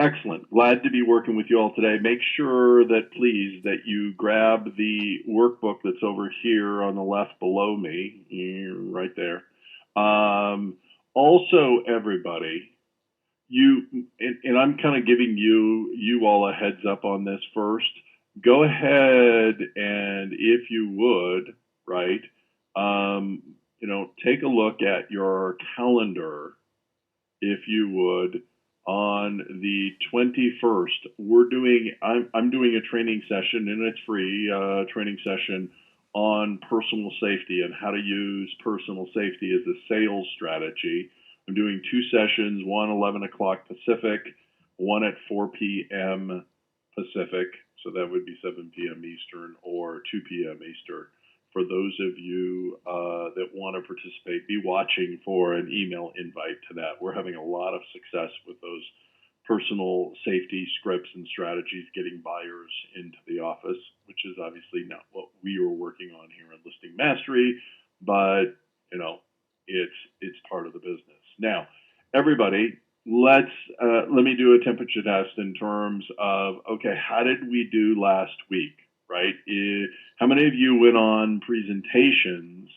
Excellent. Glad to be working with you all today. Make sure that, please, that you grab the workbook that's over here on the left below me, right there. Also, everybody, you and I'm kind of giving you all a heads up on this first. Go ahead and, if you would, right, take a look at your calendar, if you would, on the 21st. I'm doing a training session, and it's free, training session on personal safety and how to use personal safety as a sales strategy. I'm doing two sessions, one 11 o'clock Pacific, one at 4 p.m. Pacific, so that would be 7 p.m. Eastern or 2 p.m. Eastern. For those of you that want to participate, be watching for an email invite to that. We're having a lot of success with those personal safety scripts and strategies, getting buyers into the office, which is obviously not what we are working on here in Listing Mastery, but it's part of the business. Now, everybody, let me do a temperature test in terms of, okay, how did we do last week, right? How many of you went on presentations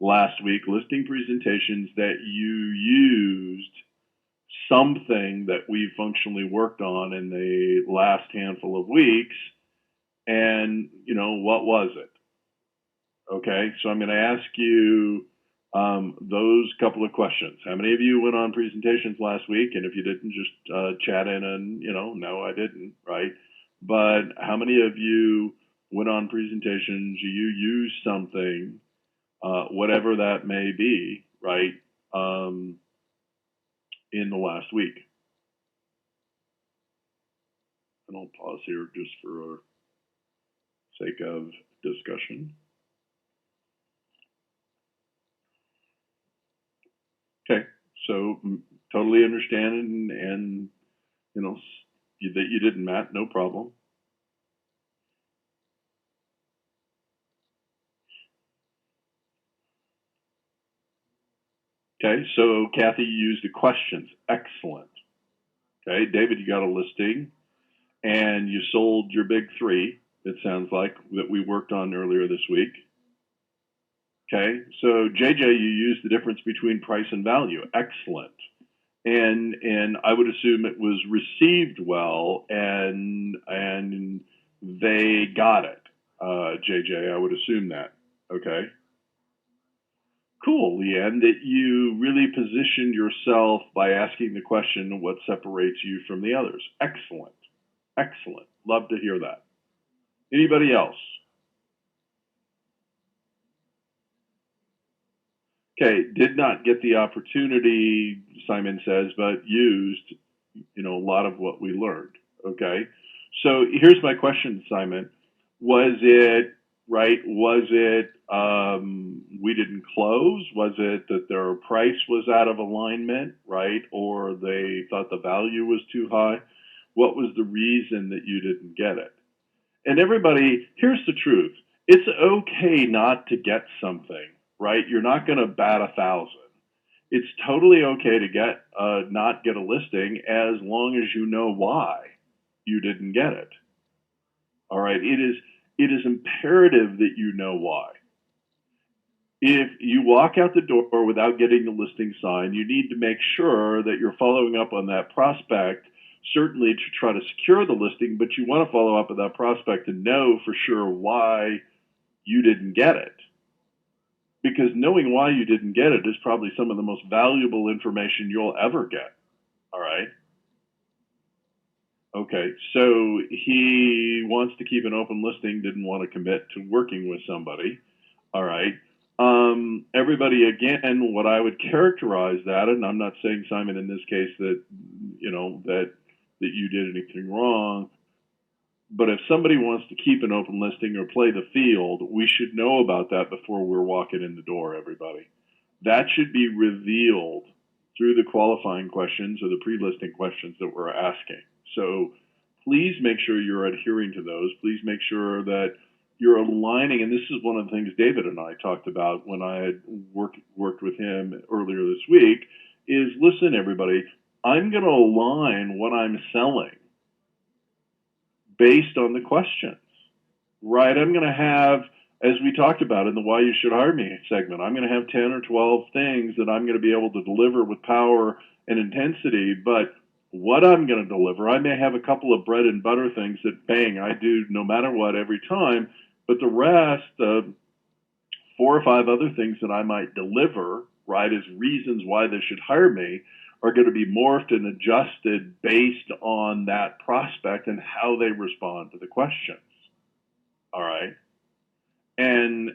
last week, listing presentations that you used something that we functionally worked on in the last handful of weeks, and what was it? Okay, so I'm going to ask you those couple of questions. How many of you went on presentations last week? And if you didn't, just chat in and, no, I didn't, right? But how many of you went on presentations, you used something, whatever that may be, right, in the last week? And I'll pause here just for sake of discussion. Okay, so totally understand and that you didn't, Matt, no problem. Okay, so Kathy, you used the questions. Excellent. Okay, David, you got a listing and you sold your big three, it sounds like, that we worked on earlier this week. Okay, so JJ, you used the difference between price and value. Excellent. And I would assume it was received well and they got it. JJ, I would assume that. Okay. Cool, Leanne, that you really positioned yourself by asking the question, what separates you from the others? Excellent. Excellent. Love to hear that. Anybody else? Okay, did not get the opportunity, Simon says, but used, a lot of what we learned. Okay, so here's my question, Simon. Was it, right, we didn't close? Was it that their price was out of alignment, right? Or they thought the value was too high? What was the reason that you didn't get it? And everybody, here's the truth. It's okay not to get something, right? You're not going to bat 1,000. It's totally okay to not get a listing as long as you know why you didn't get it. All right. It is imperative that you know why. If you walk out the door without getting the listing signed, you need to make sure that you're following up on that prospect, certainly to try to secure the listing, but you want to follow up with that prospect to know for sure why you didn't get it. Because knowing why you didn't get it is probably some of the most valuable information you'll ever get. All right. Okay, so he wants to keep an open listing, didn't want to commit to working with somebody. All right. Everybody, again, what I would characterize that, and I'm not saying, Simon, in this case that, that you did anything wrong, but if somebody wants to keep an open listing or play the field, we should know about that before we're walking in the door, everybody. That should be revealed through the qualifying questions or the pre-listing questions that we're asking. So please make sure you're adhering to those. Please make sure that you're aligning, and this is one of the things David and I talked about when I had worked with him earlier this week, is listen, everybody, I'm going to align what I'm selling based on the questions, right? I'm going to have, as we talked about in the Why You Should Hire Me segment, I'm going to have 10 or 12 things that I'm going to be able to deliver with power and intensity. But what I'm going to deliver, I may have a couple of bread and butter things that, bang, I do no matter what every time. But the rest, 4 or 5 other things that I might deliver, right, as reasons why they should hire me, are going to be morphed and adjusted based on that prospect and how they respond to the questions. All right. And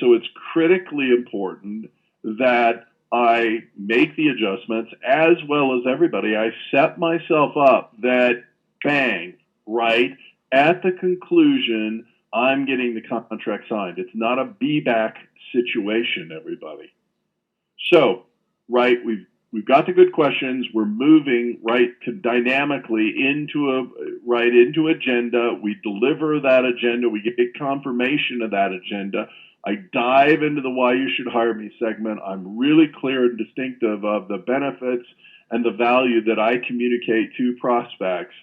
so it's critically important that I make the adjustments as well as everybody. I set myself up that, bang, right at the conclusion, I'm getting the contract signed. It's not a be back situation, everybody. So, right, we've got the good questions. We're moving right dynamically into agenda. We deliver that agenda. We get confirmation of that agenda. I dive into the Why You Should Hire Me segment. I'm really clear and distinctive of the benefits and the value that I communicate to prospects.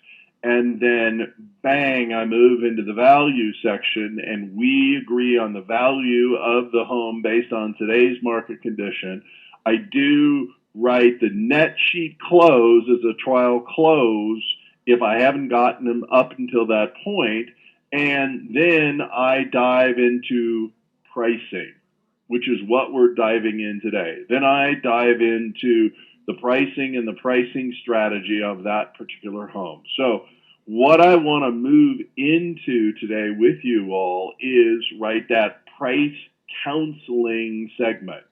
And then, bang, I move into the value section, and we agree on the value of the home based on today's market condition. I do write the net sheet close as a trial close if I haven't gotten them up until that point, and then I dive into pricing, which is what we're diving in today. Then I dive into the pricing and the pricing strategy of that particular home. So what I want to move into today with you all is, right, that price counseling segment,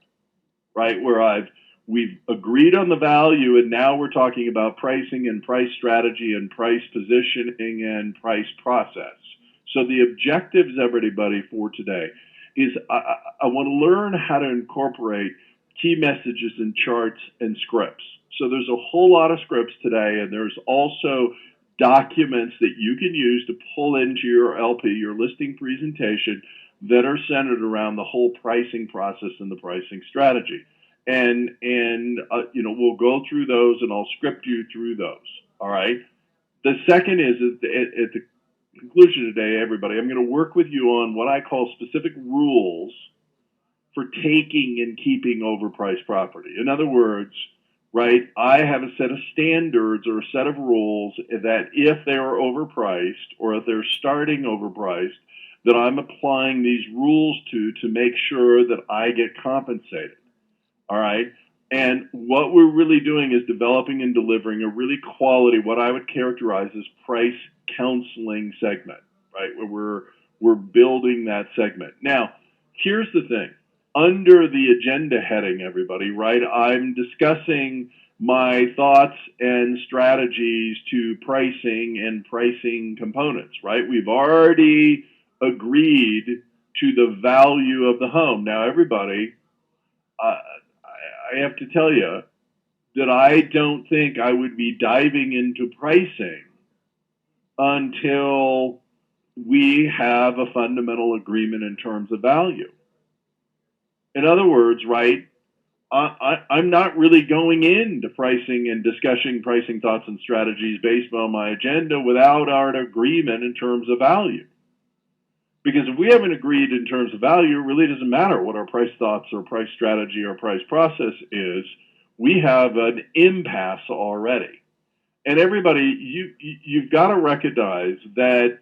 right, where we've agreed on the value, and now we're talking about pricing and price strategy and price positioning and price process. So the objectives, everybody, for today is I want to learn how to incorporate key messages and charts and scripts. So there's a whole lot of scripts today, and there's also documents that you can use to pull into your LP, your listing presentation, that are centered around the whole pricing process and the pricing strategy. And we'll go through those, and I'll script you through those. All right. The second is at the conclusion today, everybody, I'm going to work with you on what I call specific rules for taking and keeping overpriced property. In other words, right, I have a set of standards or a set of rules that if they are overpriced or if they're starting overpriced, that I'm applying these rules to make sure that I get compensated. All right. And what we're really doing is developing and delivering a really quality, what I would characterize as price counseling segment, right? Where we're building that segment. Now, here's the thing. Under the agenda heading, everybody, right, I'm discussing my thoughts and strategies to pricing and pricing components, right? We've already agreed to the value of the home. Now, everybody, I have to tell you that I don't think I would be diving into pricing until we have a fundamental agreement in terms of value. In other words, right, I'm not really going into pricing and discussing pricing thoughts and strategies based on my agenda without our agreement in terms of value. Because if we haven't agreed in terms of value, it really doesn't matter what our price thoughts or price strategy or price process is. We have an impasse already. And everybody, you've got to recognize that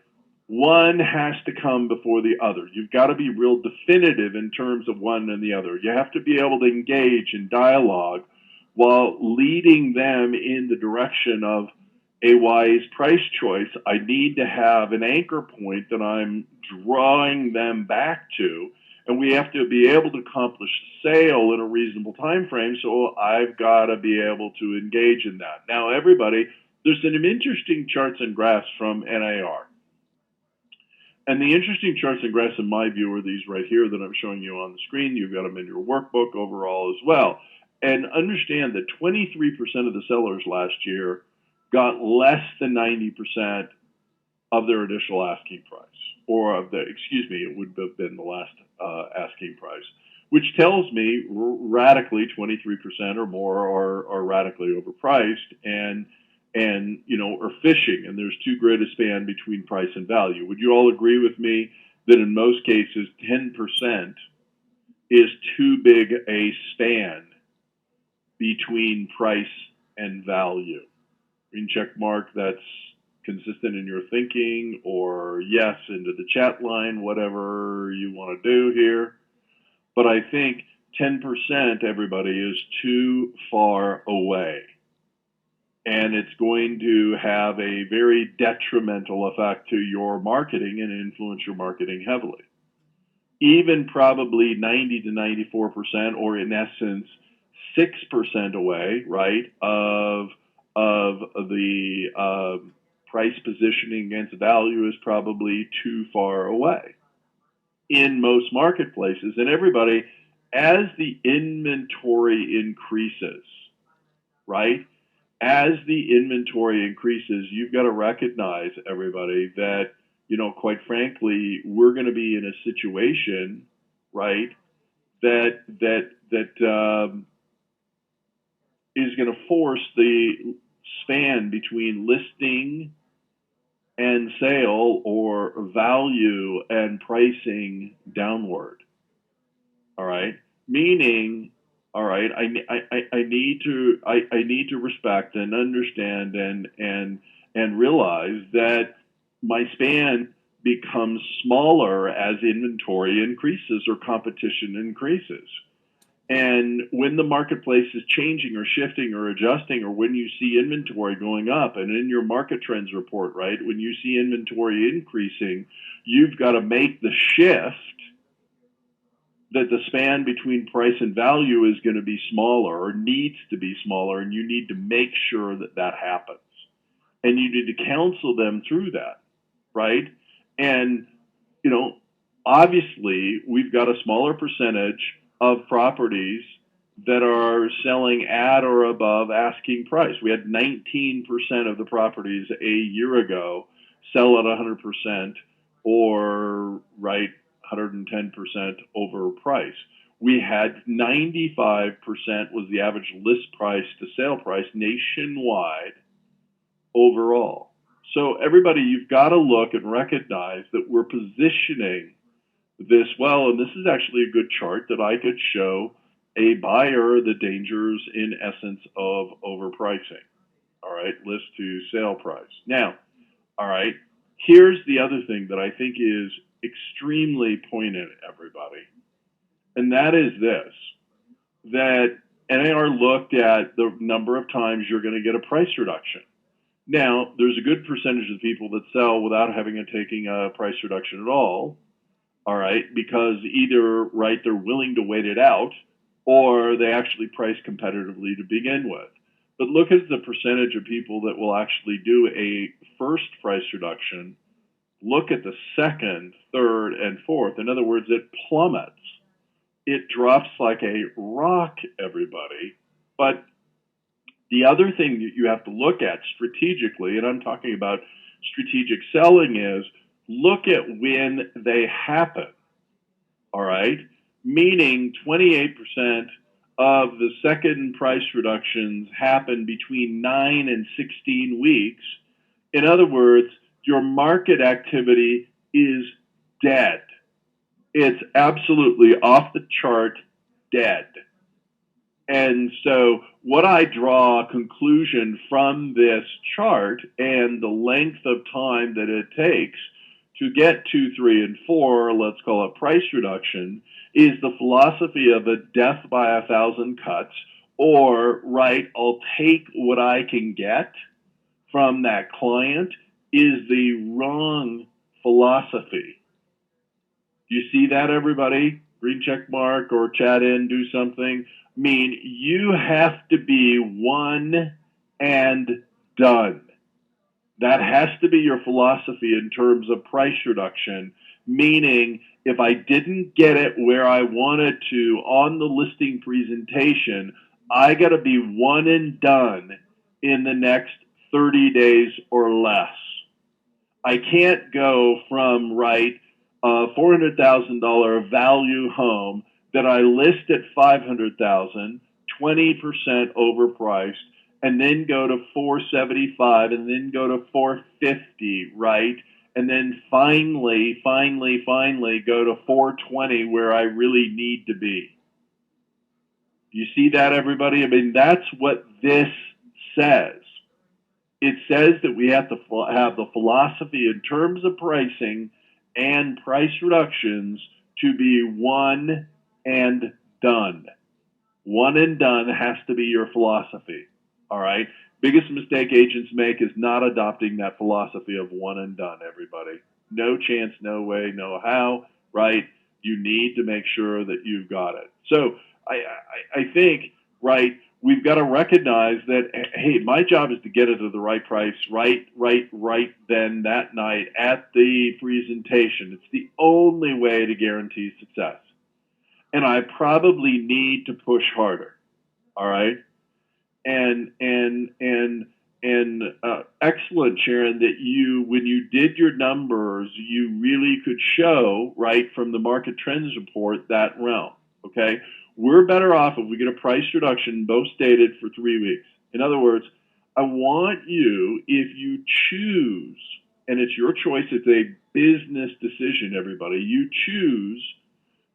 one has to come before the other. You've got to be real definitive in terms of one and the other. You have to be able to engage in dialogue while leading them in the direction of a wise price choice. I need to have an anchor point that I'm drawing them back to, and we have to be able to accomplish sale in a reasonable time frame, so I've got to be able to engage in that. Now, everybody, there's some interesting charts and graphs from NAR. And the interesting charts and graphs in my view are these right here that I'm showing you on the screen. You've got them in your workbook overall as well. And understand that 23% of the sellers last year got less than 90% of their initial asking price, or it would have been the last asking price. which tells me radically 23% or more are radically overpriced and are fishing, and there's too great a span between price and value. Would you all agree with me that in most cases 10% is too big a span between price and value? Green check mark, that's consistent in your thinking, or yes into the chat line, whatever you want to do here. But I think 10%, everybody, is too far away. And it's going to have a very detrimental effect to your marketing and influence your marketing heavily. Even probably 90 to 94%, or in essence, 6% away, right, of the price positioning against value is probably too far away in most marketplaces. And everybody, as the inventory increases, right, as the inventory increases, you've got to recognize, everybody, that, quite frankly, we're going to be in a situation, right, that is going to force the span between listing and sale, or value and pricing, downward. All right, meaning, all right, I need to respect and understand and realize that my span becomes smaller as inventory increases or competition increases. And when the marketplace is changing or shifting or adjusting, or when you see inventory going up, and in your market trends report, right, when you see inventory increasing, you've got to make the shift that the span between price and value is going to be smaller, or needs to be smaller, and you need to make sure that that happens. And you need to counsel them through that, right? And, obviously, we've got a smaller percentage of properties that are selling at or above asking price. We had 19% of the properties a year ago sell at 100%, or, right, 110% over price. We had 95% was the average list price to sale price nationwide overall. So everybody, you've got to look and recognize that we're positioning this well, and this is actually a good chart that I could show a buyer the dangers, in essence, of overpricing. All right, list to sale price. Now, all right, here's the other thing that I think is extremely poignant, everybody, and that is this, that NAR looked at the number of times you're going to get a price reduction. Now, there's a good percentage of people that sell without taking a price reduction at all right, because either, right, they're willing to wait it out, or they actually price competitively to begin with. But look at the percentage of people that will actually do a first price reduction. Look at the second, third, and fourth. In other words, it plummets. It drops like a rock, everybody. But the other thing that you have to look at strategically, and I'm talking about strategic selling, is look at when they happen, all right? Meaning 28% of the second price reductions happen between 9 and 16 weeks. In other words, your market activity is dead. It's absolutely off the chart dead. And so what I draw a conclusion from this chart and the length of time that it takes to get 2, 3, and 4, let's call it price reduction, is the philosophy of a death by 1,000 cuts, or, right, I'll take what I can get from that client, is the wrong philosophy. Do you see that, everybody? Green check mark or chat in, do something. I mean, you have to be one and done. That has to be your philosophy in terms of price reduction, meaning if I didn't get it where I wanted to on the listing presentation, I got to be one and done in the next 30 days or less. I can't go from, right, a $400,000 value home that I list at 500,000, 20% overpriced, and then go to 475 and then go to 450, right? And then finally go to 420 where I really need to be. You see that, everybody? I mean, that's what this says. It says that we have to have the philosophy in terms of pricing and price reductions to be one and done. One and done has to be your philosophy. All right. Biggest mistake agents make is not adopting that philosophy of one and done, everybody. No chance, no way, no how, right? You need to make sure that you've got it. So I think, right, we've got to recognize that, hey, my job is to get it to the right price, right then that night at the presentation. It's the only way to guarantee success. And I probably need to push harder. All right. And excellent, Sharon, that you, when you did your numbers, you really could show, right, from the market trends report that realm. Okay. We're better off if we get a price reduction, both stated, for 3 weeks. In other words, I want you, if you choose, and it's your choice, it's a business decision, everybody, you choose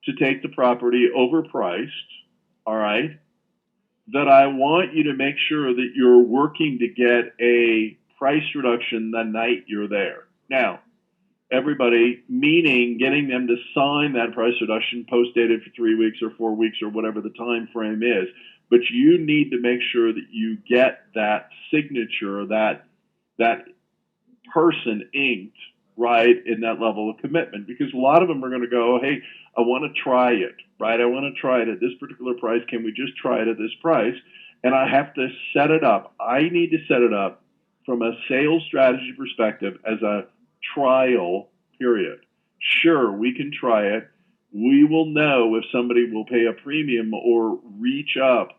to take the property overpriced, all right, that I want you to make sure that you're working to get a price reduction the night you're there. Now, everybody, meaning getting them to sign that price reduction post-dated for 3 weeks or 4 weeks or whatever the time frame is. But you need to make sure that you get that signature, that person inked, right, in that level of commitment. Because a lot of them are going to go, hey, I want to try it, right? I want to try it at this particular price. Can we just try it at this price? And I have to set it up. I need to set it up from a sales strategy perspective as a trial period. Sure, we can try it. We will know if somebody will pay a premium or reach up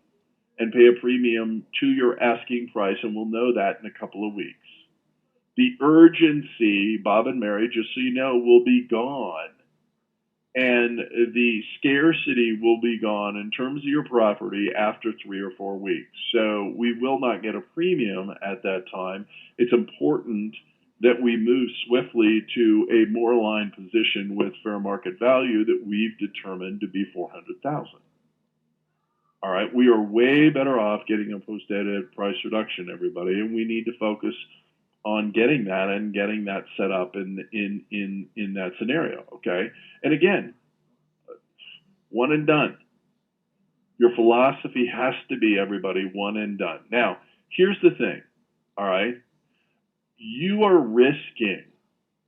and pay a premium to your asking price, and we'll know that in a couple of weeks. The urgency, Bob and Mary, just so you know, will be gone. And the scarcity will be gone in terms of your property after 3 or 4 weeks. So we will not get a premium at that time. It's important that we move swiftly to a more aligned position with fair market value that we've determined to be $400,000. All right, we are way better off getting a post-dated price reduction, everybody, and we need to focus on getting that and getting that set up in that scenario, okay? And again, one and done. Your philosophy has to be, everybody, one and done. Now, here's the thing, all right? You are risking,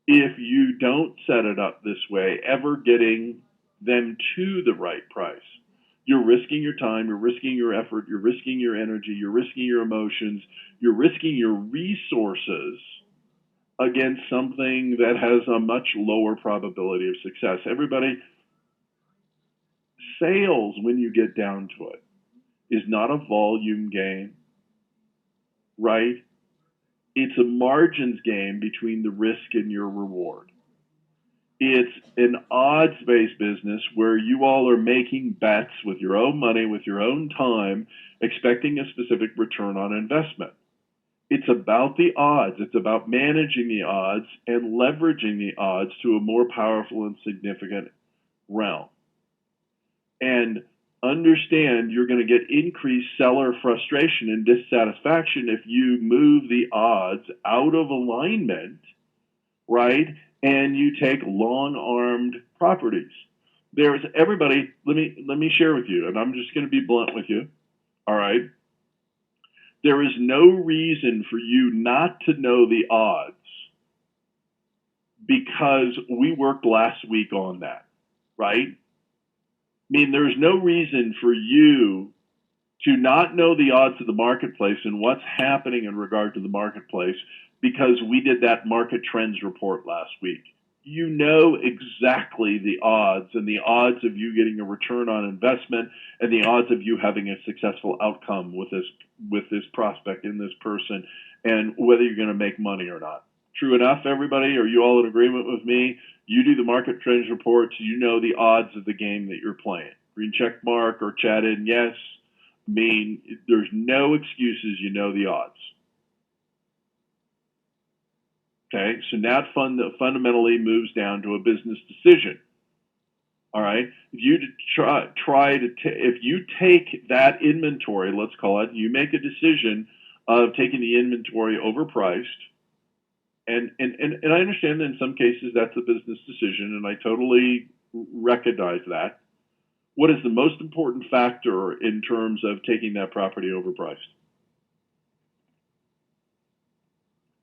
if you don't set it up this way, ever getting them to the right price. You're risking your time, you're risking your effort, you're risking your energy, you're risking your emotions, you're risking your resources against something that has a much lower probability of success. Everybody, sales, when you get down to it, is not a volume game, right? It's a margins game between the risk and your reward. It's an odds-based business where you all are making bets with your own money, with your own time, expecting a specific return on investment. It's about the odds. It's about managing the odds and leveraging the odds to a more powerful and significant realm. And understand you're going to get increased seller frustration and dissatisfaction if you move the odds out of alignment, right? And you take long-armed properties. There's everybody, let me share with you, and I'm just going to be blunt with you, all right? There is no reason for you not to know the odds because we worked last week on that, right? I mean, there's no reason for you to not know the odds of the marketplace and what's happening in regard to the marketplace because we did that market trends report last week. You know exactly the odds and the odds of you getting a return on investment and the odds of you having a successful outcome with this prospect in this person and whether you're going to make money or not. True enough, everybody? Are you all in agreement with me? You do the market trends reports, you know the odds of the game that you're playing. green check mark or chat in yes mean there's no excuses, you know the odds. Okay, so now it fundamentally moves down to a business decision. All right, if you if you take that inventory, let's call it, you make a decision of taking the inventory overpriced, and I understand that in some cases that's a business decision, and I totally recognize that. What is the most important factor in terms of taking that property overpriced?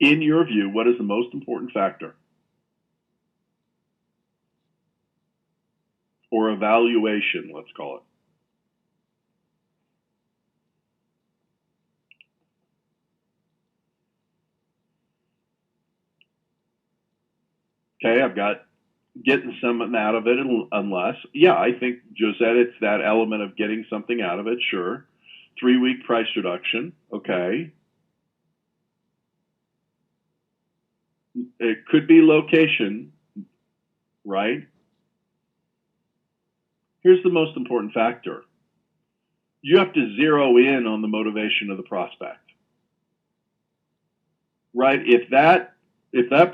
In your view, what is the most important factor? Or evaluation, let's call it. Okay, I've got getting something out of it, unless, yeah, I think, Josette, it's that element of getting something out of it, sure. 3-week price reduction, okay. It could be location, right? Here's the most important factor. You have to zero in on the motivation of the prospect, right? If that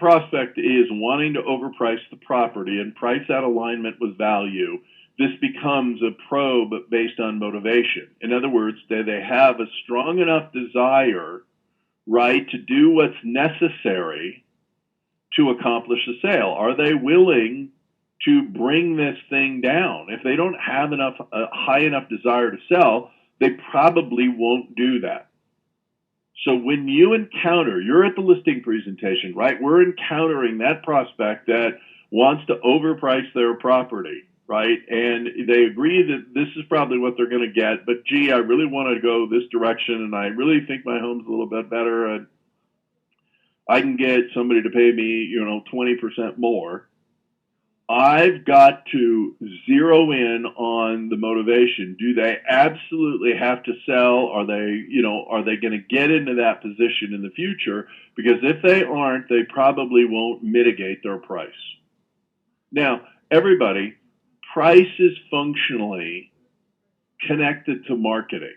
prospect is wanting to overprice the property and price at alignment with value, this becomes a probe based on motivation. In other words, do they have a strong enough desire, right, to do what's necessary to accomplish the sale? Are they willing to bring this thing down? If they don't have a high enough desire to sell, they probably won't do that. So when you're at the listing presentation, right? We're encountering that prospect that wants to overprice their property, right? And they agree that this is probably what they're going to get, but gee, I really want to go this direction, and I really think my home's a little bit better, and I can get somebody to pay me, 20% more. I've got to zero in on the motivation. Do they absolutely have to sell? Are they going to get into that position in the future? Because if they aren't, they probably won't mitigate their price. Now, everybody, price is functionally connected to marketing.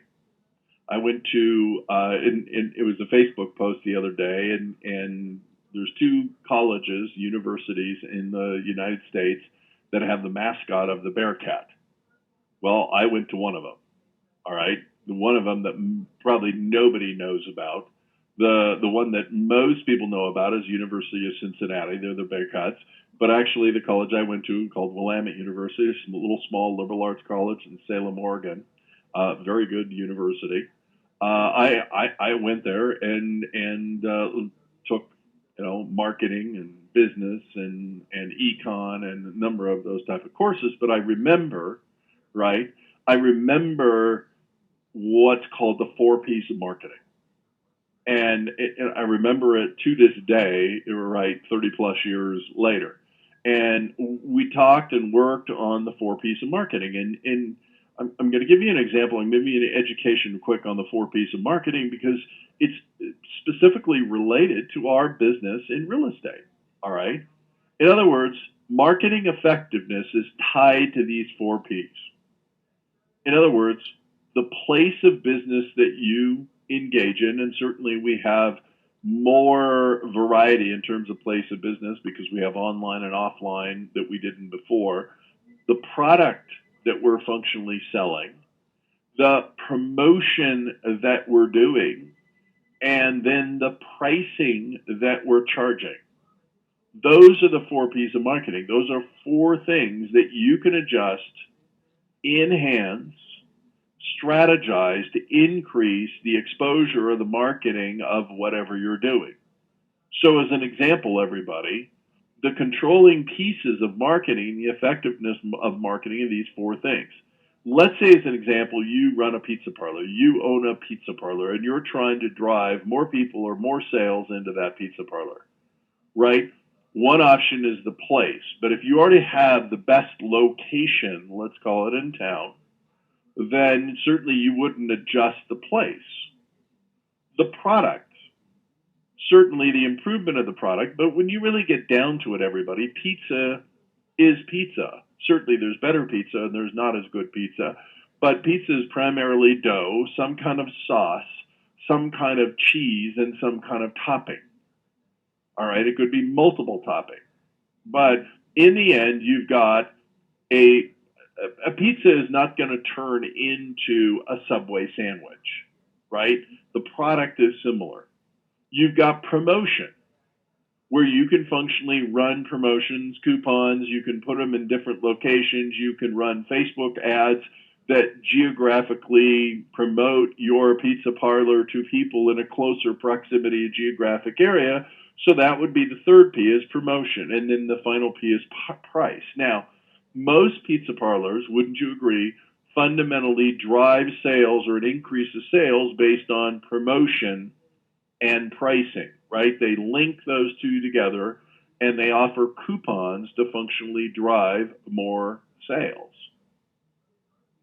I went to, it was a Facebook post the other day, and there's 2 colleges, universities in the United States that have the mascot of the Bearcat. Well, I went to one of them, all right? The one of them that probably nobody knows about. The one that most people know about is University of Cincinnati. They're the Bearcats. But actually, the college I went to, called Willamette University, is a little small liberal arts college in Salem, Oregon. Very good university. I went there and took marketing and business and econ and a number of those type of courses. But I remember, right? I remember what's called the 4 P's of marketing. And I remember it to this day, right, 30 plus years later. And we talked and worked on the 4 P's of marketing. And I'm going to give you an example. I'm giving you an education quick on the 4 P's of marketing because it's specifically related to our business in real estate. All right. In other words, marketing effectiveness is tied to these 4 P's. In other words, the place of business that you engage in, and certainly we have more variety in terms of place of business because we have online and offline that we didn't before, the product that we're functionally selling, the promotion that we're doing, and then the pricing that we're charging. Those are the 4 P's of marketing. Those are 4 things that you can adjust, enhance, strategize to increase the exposure or the marketing of whatever you're doing. So as an example, everybody, the controlling pieces of marketing, the effectiveness of marketing are these 4 things. Let's say, as an example, you run a pizza parlor, you own a pizza parlor, and you're trying to drive more people or more sales into that pizza parlor, right? One option is the place, but if you already have the best location, let's call it in town, then certainly you wouldn't adjust the place. The product, certainly the improvement of the product, but when you really get down to it, everybody, pizza is pizza. Certainly there's better pizza and there's not as good pizza, but pizza is primarily dough, some kind of sauce, some kind of cheese, and some kind of topping. All right, it could be multiple toppings. But in the end, you've got a a pizza is not going to turn into a Subway sandwich, right? The product is similar. You've got promotion, where you can functionally run promotions, coupons, you can put them in different locations, you can run Facebook ads that geographically promote your pizza parlor to people in a closer proximity geographic area. So that would be the third P is promotion. And then the final P is price. Now, most pizza parlors, wouldn't you agree, fundamentally drive sales or an increase of sales based on promotion and pricing, right? They link those two together and they offer coupons to functionally drive more sales.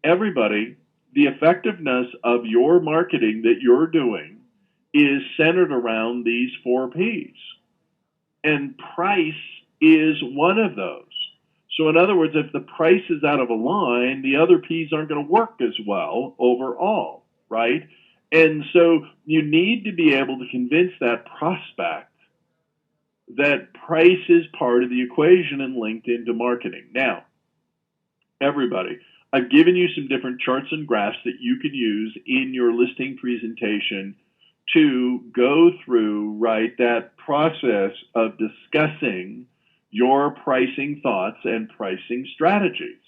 Everybody, the effectiveness of your marketing that you're doing is centered around these four P's. And price is one of those. So in other words, if the price is out of a line, the other P's aren't going to work as well overall, right? And so you need to be able to convince that prospect that price is part of the equation and linked into marketing. Now, everybody, I've given you some different charts and graphs that you can use in your listing presentation to go through, right, that process of discussing your pricing thoughts and pricing strategies.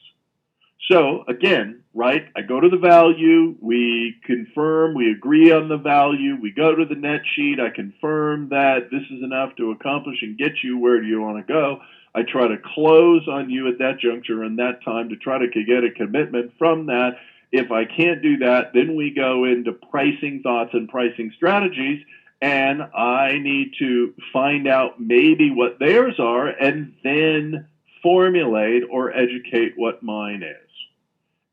So again, right, I go to the value, we confirm, we agree on the value, we go to the net sheet, I confirm that this is enough to accomplish and get you where do you want to go. I try to close on you at that juncture and that time to try to get a commitment from that. If I can't do that, then we go into pricing thoughts and pricing strategies, and I need to find out maybe what theirs are and then formulate or educate what mine is.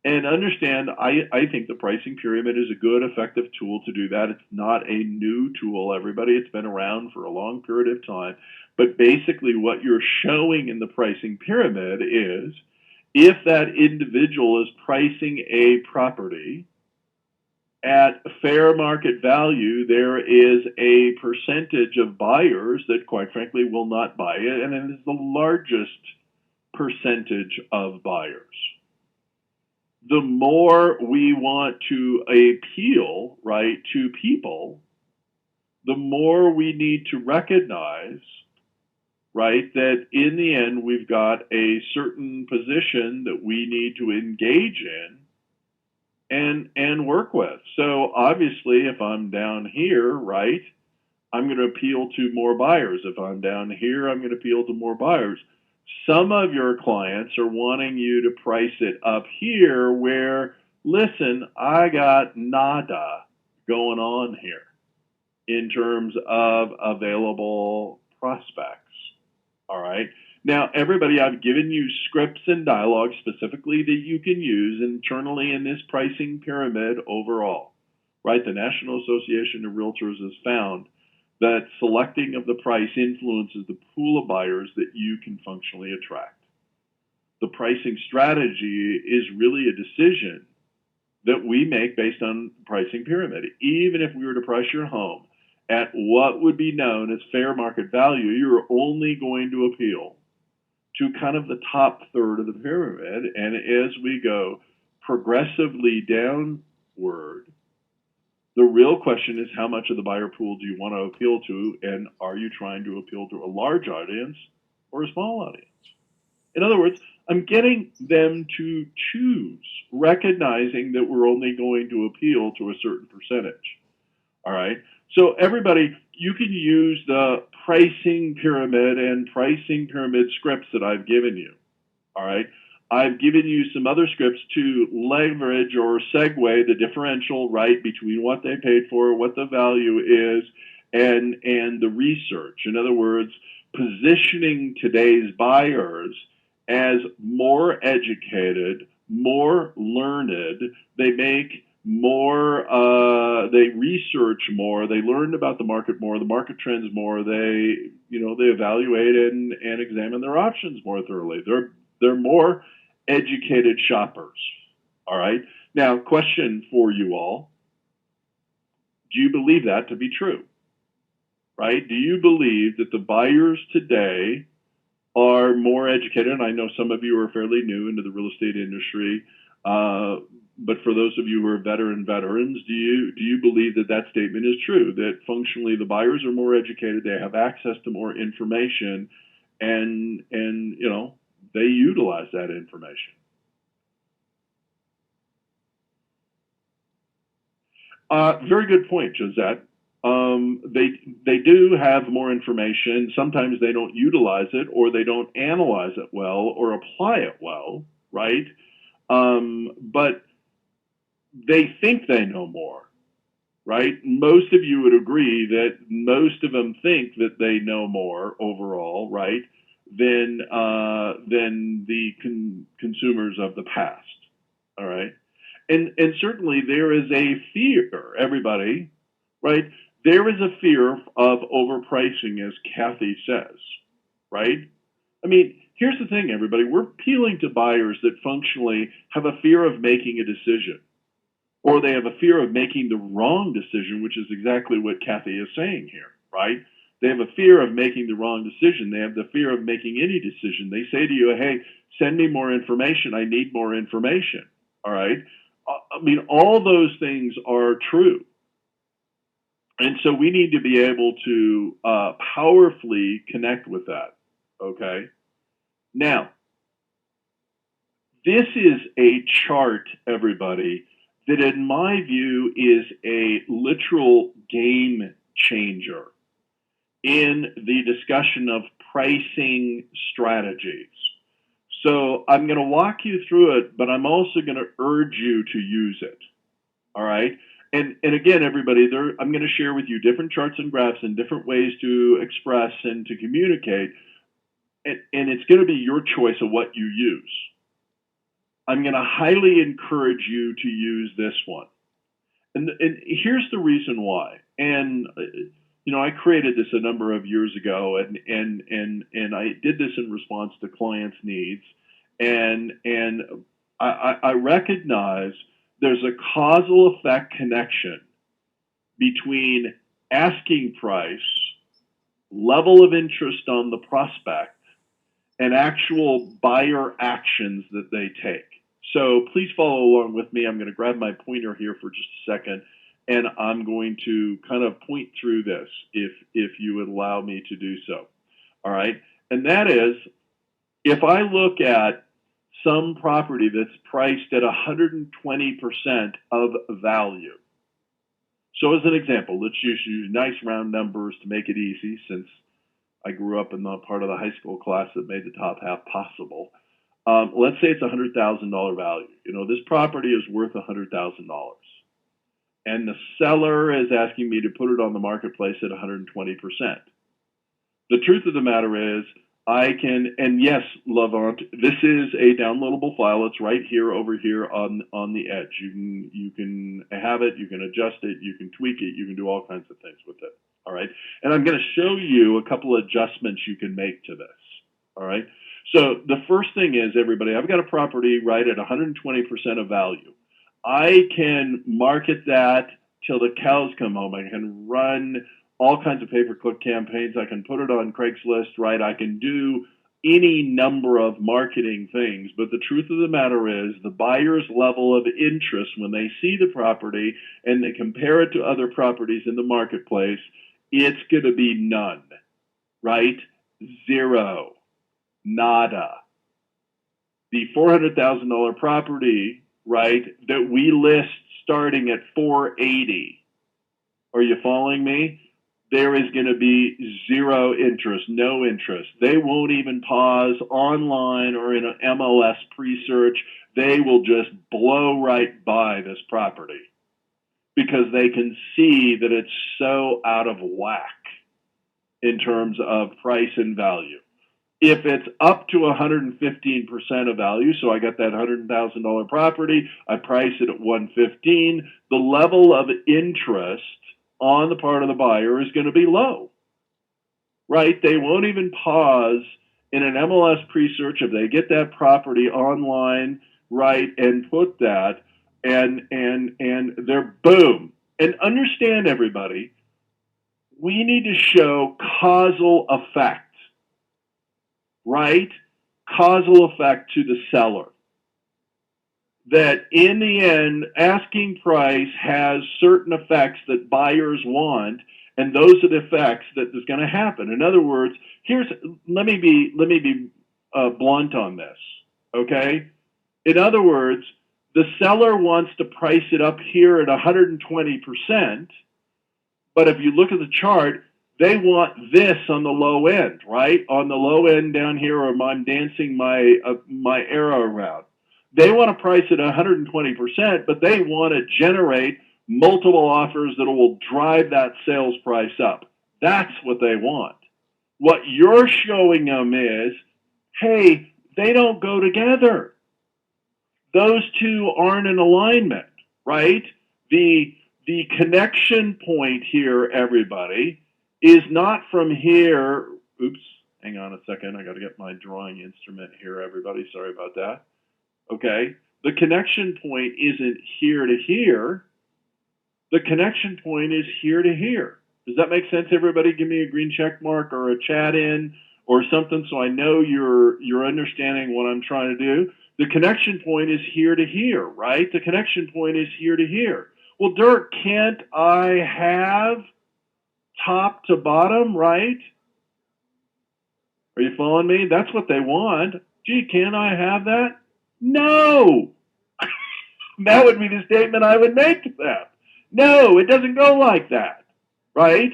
And understand, I think the pricing pyramid is a good, effective tool to do that. It's not a new tool, everybody. It's been around for a long period of time. But basically what you're showing in the pricing pyramid is if that individual is pricing a property at fair market value, there is a percentage of buyers that, quite frankly, will not buy it, and it is the largest percentage of buyers. The more we want to appeal, right, to people, the more we need to recognize, right, that in the end we've got a certain position that we need to engage in and work with. So obviously if I'm down here, right, I'm going to appeal to more buyers. If I'm down here, I'm going to appeal to more buyers. Some of your clients are wanting you to price it up here where, listen, I got nada going on here in terms of available prospects. All right. Now, everybody, I've given you scripts and dialogue specifically that you can use internally in this pricing pyramid overall, right? The National Association of Realtors has found that selecting of the price influences the pool of buyers that you can functionally attract. The pricing strategy is really a decision that we make based on the pricing pyramid. Even if we were to price your home at what would be known as fair market value, you're only going to appeal to kind of the top third of the pyramid. And as we go progressively downward, the real question is how much of the buyer pool do you want to appeal to, and are you trying to appeal to a large audience or a small audience? In other words, I'm getting them to choose, recognizing that we're only going to appeal to a certain percentage. All right. So everybody, you can use the pricing pyramid and pricing pyramid scripts that I've given you. All right. I've given you some other scripts to leverage or segue the differential, right, between what they paid for, what the value is, and the research. In other words, positioning today's buyers as more educated, more learned. They make more, they research more, they learn about the market more, the market trends more, they evaluate and examine their options more thoroughly. They're more educated shoppers. All right. Now, question for you all. Do you believe that to be true? Right? Do you believe that the buyers today are more educated? And I know some of you are fairly new into the real estate industry, but for those of you who are veterans, do you believe that that statement is true? That functionally the buyers are more educated, they have access to more information, and they utilize that information. Very good point, Josette. They do have more information. Sometimes they don't utilize it, or they don't analyze it well, or apply it well, right? But they think they know more, right? Most of you would agree that most of them think that they know more overall, right, than the consumers of the past. All right, and certainly there is a fear, everybody, right? There is a fear of overpricing, as Kathy says, right? I mean, here's the thing, everybody. We're appealing to buyers that functionally have a fear of making a decision, or they have a fear of making the wrong decision, which is exactly what Kathy is saying here, right? They have a fear of making the wrong decision. They have the fear of making any decision. They say to you, hey, send me more information. I need more information, all right? I mean, all those things are true. And so we need to be able to powerfully connect with that, okay? Now, this is a chart, everybody, that in my view is a literal game changer in the discussion of pricing strategies. So I'm going to walk you through it, but I'm also going to urge you to use it, all right? And again, everybody, I'm going to share with you different charts and graphs and different ways to express and to communicate, and it's going to be your choice of what you use. I'm going to highly encourage you to use this one. And here's the reason why. And I created this a number of years ago, and I did this in response to clients' needs. And I recognize there's a causal effect connection between asking price, level of interest on the prospect, and actual buyer actions that they take. So please follow along with me. I'm going to grab my pointer here for just a second, and I'm going to kind of point through this if you would allow me to do so. All right. And that is, if I look at some property that's priced at 120% of value. So as an example, let's just use nice round numbers to make it easy, since I grew up in the part of the high school class that made the top half possible. Let's say it's $100,000 value. This property is worth $100,000. And the seller is asking me to put it on the marketplace at 120%. The truth of the matter is, I can, and yes, Lavant, this is a downloadable file. It's right here, over here on the edge. You can have it, you can adjust it, you can tweak it, you can do all kinds of things with it. All right. And I'm going to show you a couple of adjustments you can make to this. All right. So the first thing is, everybody, I've got a property right at 120% of value. I can market that till the cows come home. I can run all kinds of pay-per-click campaigns. I can put it on Craigslist, right? I can do any number of marketing things. But the truth of the matter is, the buyer's level of interest when they see the property and they compare it to other properties in the marketplace, it's going to be none, right? Zero. Nada. The $400,000 property, right, that we list starting at $480. Are you following me? There is going to be zero interest, no interest. They won't even pause online or in an MLS pre-search. They will just blow right by this property because they can see that it's so out of whack in terms of price and value. If it's up to 115% of value, so I got that $100,000 property, I price it at $115, the level of interest on the part of the buyer is going to be low, right? They won't even pause in an MLS pre-search, if they get that property online, right, and put that, and they're boom. And understand, everybody, we need to show causal effect, right? Causal effect to the seller. That in the end, asking price has certain effects that buyers want, and those are the effects that is going to happen. In other words, let me be blunt on this, okay? In other words, the seller wants to price it up here at 120%, but if you look at the chart, they want this on the low end, right? On the low end down here, or I'm dancing my arrow around. They want to price it 120%, but they want to generate multiple offers that will drive that sales price up. That's what they want. What you're showing them is, hey, they don't go together. Those two aren't in alignment, right? The connection point here, everybody, is not from here. Oops, hang on a second. I got to get my drawing instrument here, everybody. Sorry about that. Okay, the connection point isn't here to here. The connection point is here to here. Does that make sense, everybody? Give me a green check mark or a chat in or something so I know you're understanding what I'm trying to do. The connection point is here to here, right? The connection point is here to here. Well, Dirk, can't I have top to bottom, right? Are you following me? That's what they want. Gee, can't I have that? No. That would be the statement I would make to them. No, it doesn't go like that, right?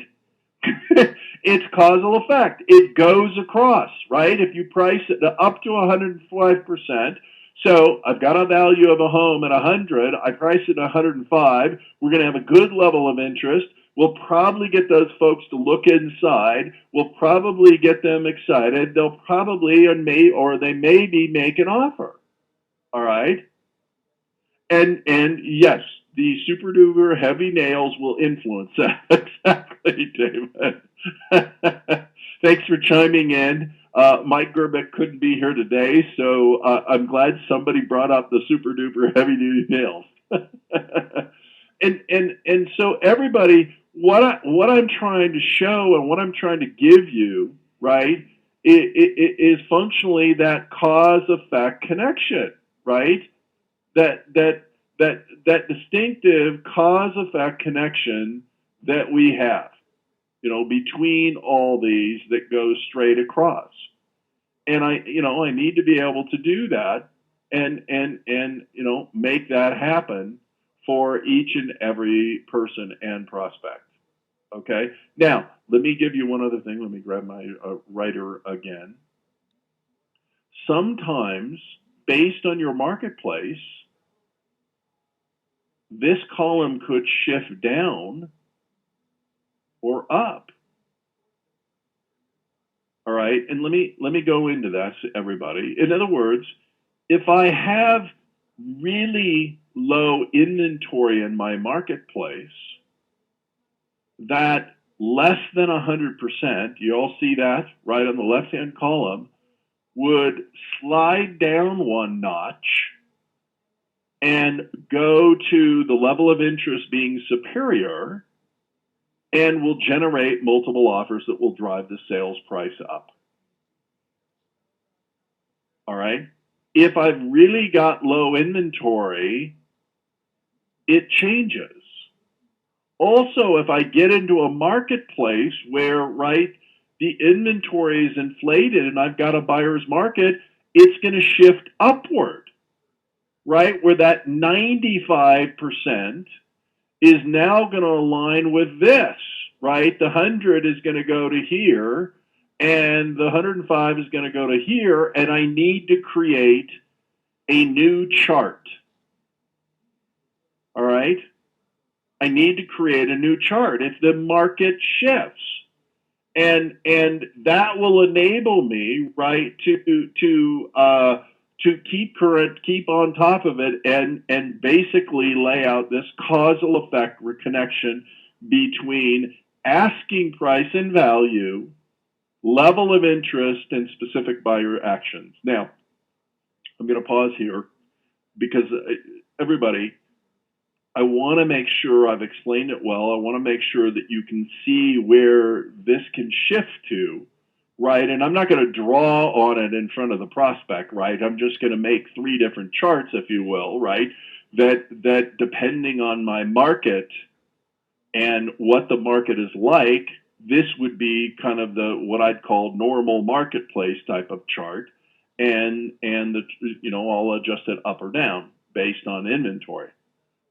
It's causal effect. It goes across, right? If you price it up to 105%, so I've got a value of a home at 100, I price it at 105, we're going to have a good level of interest. We'll probably get those folks to look inside. We'll probably get them excited. They'll probably they maybe make an offer. All right? And yes, the super duper heavy nails will influence that. Exactly, David. Thanks for chiming in. Mike Gerbeck couldn't be here today, so I'm glad somebody brought up the super duper heavy duty nails. and so everybody, what I'm trying to show and what I'm trying to give you, right, is functionally that cause effect connection, right? That distinctive cause effect connection that we have, between all these that goes straight across. And I need to be able to do that and make that happen for each and every person and prospect. Okay. Now, let me give you one other thing. Let me grab my writer again. Sometimes, based on your marketplace, this column could shift down or up. All right, and let me go into that, everybody. In other words, if I have really low inventory in my marketplace, that less than 100%, you all see that right on the left-hand column, would slide down one notch and go to the level of interest being superior and will generate multiple offers that will drive the sales price up. All right? If I've really got low inventory, it changes. Also, if I get into a marketplace where, right, the inventory is inflated and I've got a buyer's market, it's going to shift upward. Right, where that 95% is now going to align with this, right? The 100 is going to go to here, and the 105 is going to go to here, and I need to create a new chart. All right? I need to create a new chart if the market shifts. And that will enable me, right, to keep current, keep on top of it, and basically lay out this causal effect connection between asking price and value level of interest, and specific buyer actions. Now, I'm going to pause here because everybody, I want to make sure I've explained it well. I want to make sure that you can see where this can shift to, right? And I'm not going to draw on it in front of the prospect, right? I'm just going to make three different charts, if you will, right? That depending on my market and what the market is like, this would be kind of the what I'd call normal marketplace type of chart, and the I'll adjust it up or down based on inventory.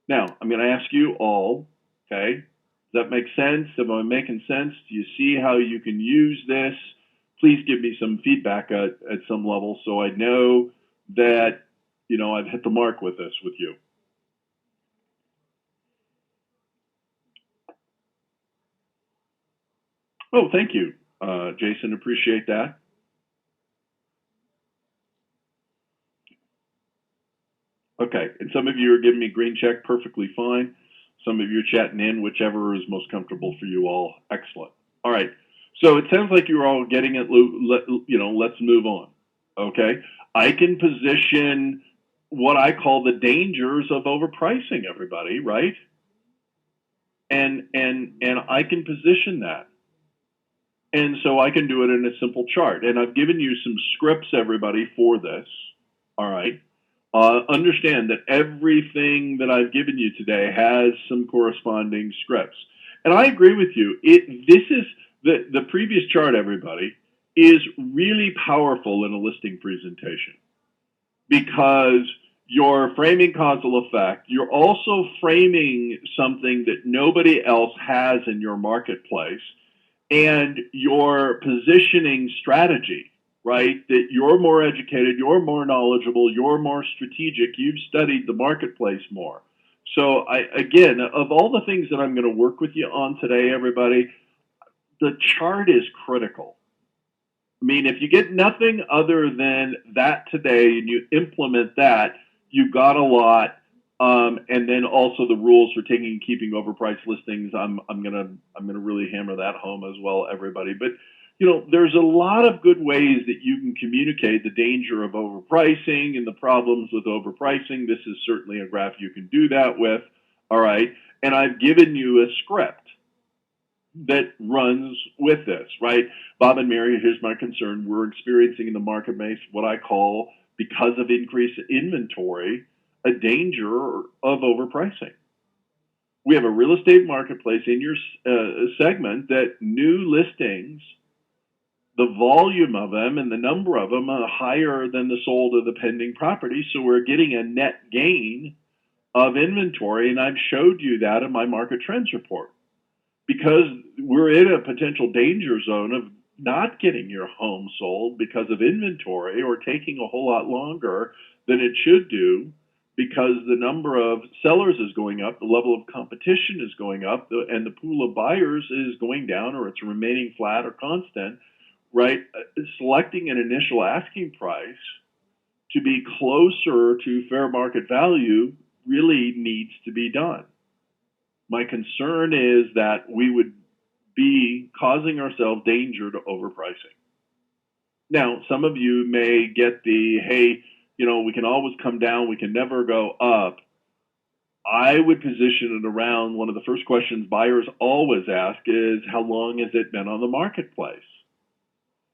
Now I'm going to ask you all, okay? Does that make sense? Am I making sense? Do you see how you can use this? Please give me some feedback at some level so I know that I've hit the mark with this with you. Oh, thank you, Jason. Appreciate that. Okay, and some of you are giving me green check, perfectly fine. Some of you are chatting in, whichever is most comfortable for you all. Excellent. All right, so it sounds like you're all getting it. Let's move on. Okay, I can position what I call the dangers of overpricing everybody, right? And I can position that. And so I can do it in a simple chart. And I've given you some scripts, everybody, for this. All right. Understand that everything that I've given you today has some corresponding scripts. And I agree with you. This is the previous chart, everybody, is really powerful in a listing presentation because you're framing causal effect. You're also framing something that nobody else has in your marketplace, and your positioning strategy, right? That you're more educated, you're more knowledgeable, you're more strategic, you've studied the marketplace more. So again, of all the things that I'm going to work with you on today, everybody, the chart is critical. I mean, if you get nothing other than that today and you implement that, you got a lot. And then also the rules for taking and keeping overpriced listings. I'm gonna really hammer that home as well, everybody. But there's a lot of good ways that you can communicate the danger of overpricing and the problems with overpricing. This is certainly a graph you can do that with. All right, and I've given you a script that runs with this, right? Bob and Mary, here's my concern. We're experiencing in the marketplace what I call, because of increased inventory, a danger of overpricing. We have a real estate marketplace in your segment that new listings, the volume of them and the number of them are higher than the sold of the pending property. So we're getting a net gain of inventory. And I've showed you that in my market trends report, because we're in a potential danger zone of not getting your home sold because of inventory, or taking a whole lot longer than it should do because the number of sellers is going up, the level of competition is going up, and the pool of buyers is going down, or it's remaining flat or constant, right? Selecting an initial asking price to be closer to fair market value really needs to be done. My concern is that we would be causing ourselves danger to overpricing. Now, some of you may get the, hey, we can always come down, we can never go up. I would position it around one of the first questions buyers always ask is, how long has it been on the marketplace?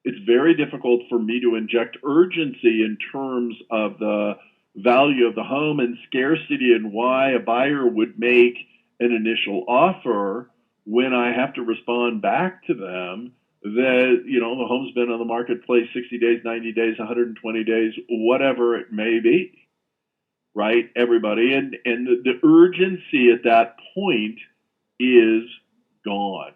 It's very difficult for me to inject urgency in terms of the value of the home and scarcity and why a buyer would make an initial offer when I have to respond back to them that, the home's been on the marketplace 60 days, 90 days, 120 days, whatever it may be, right, everybody? And the urgency at that point is gone.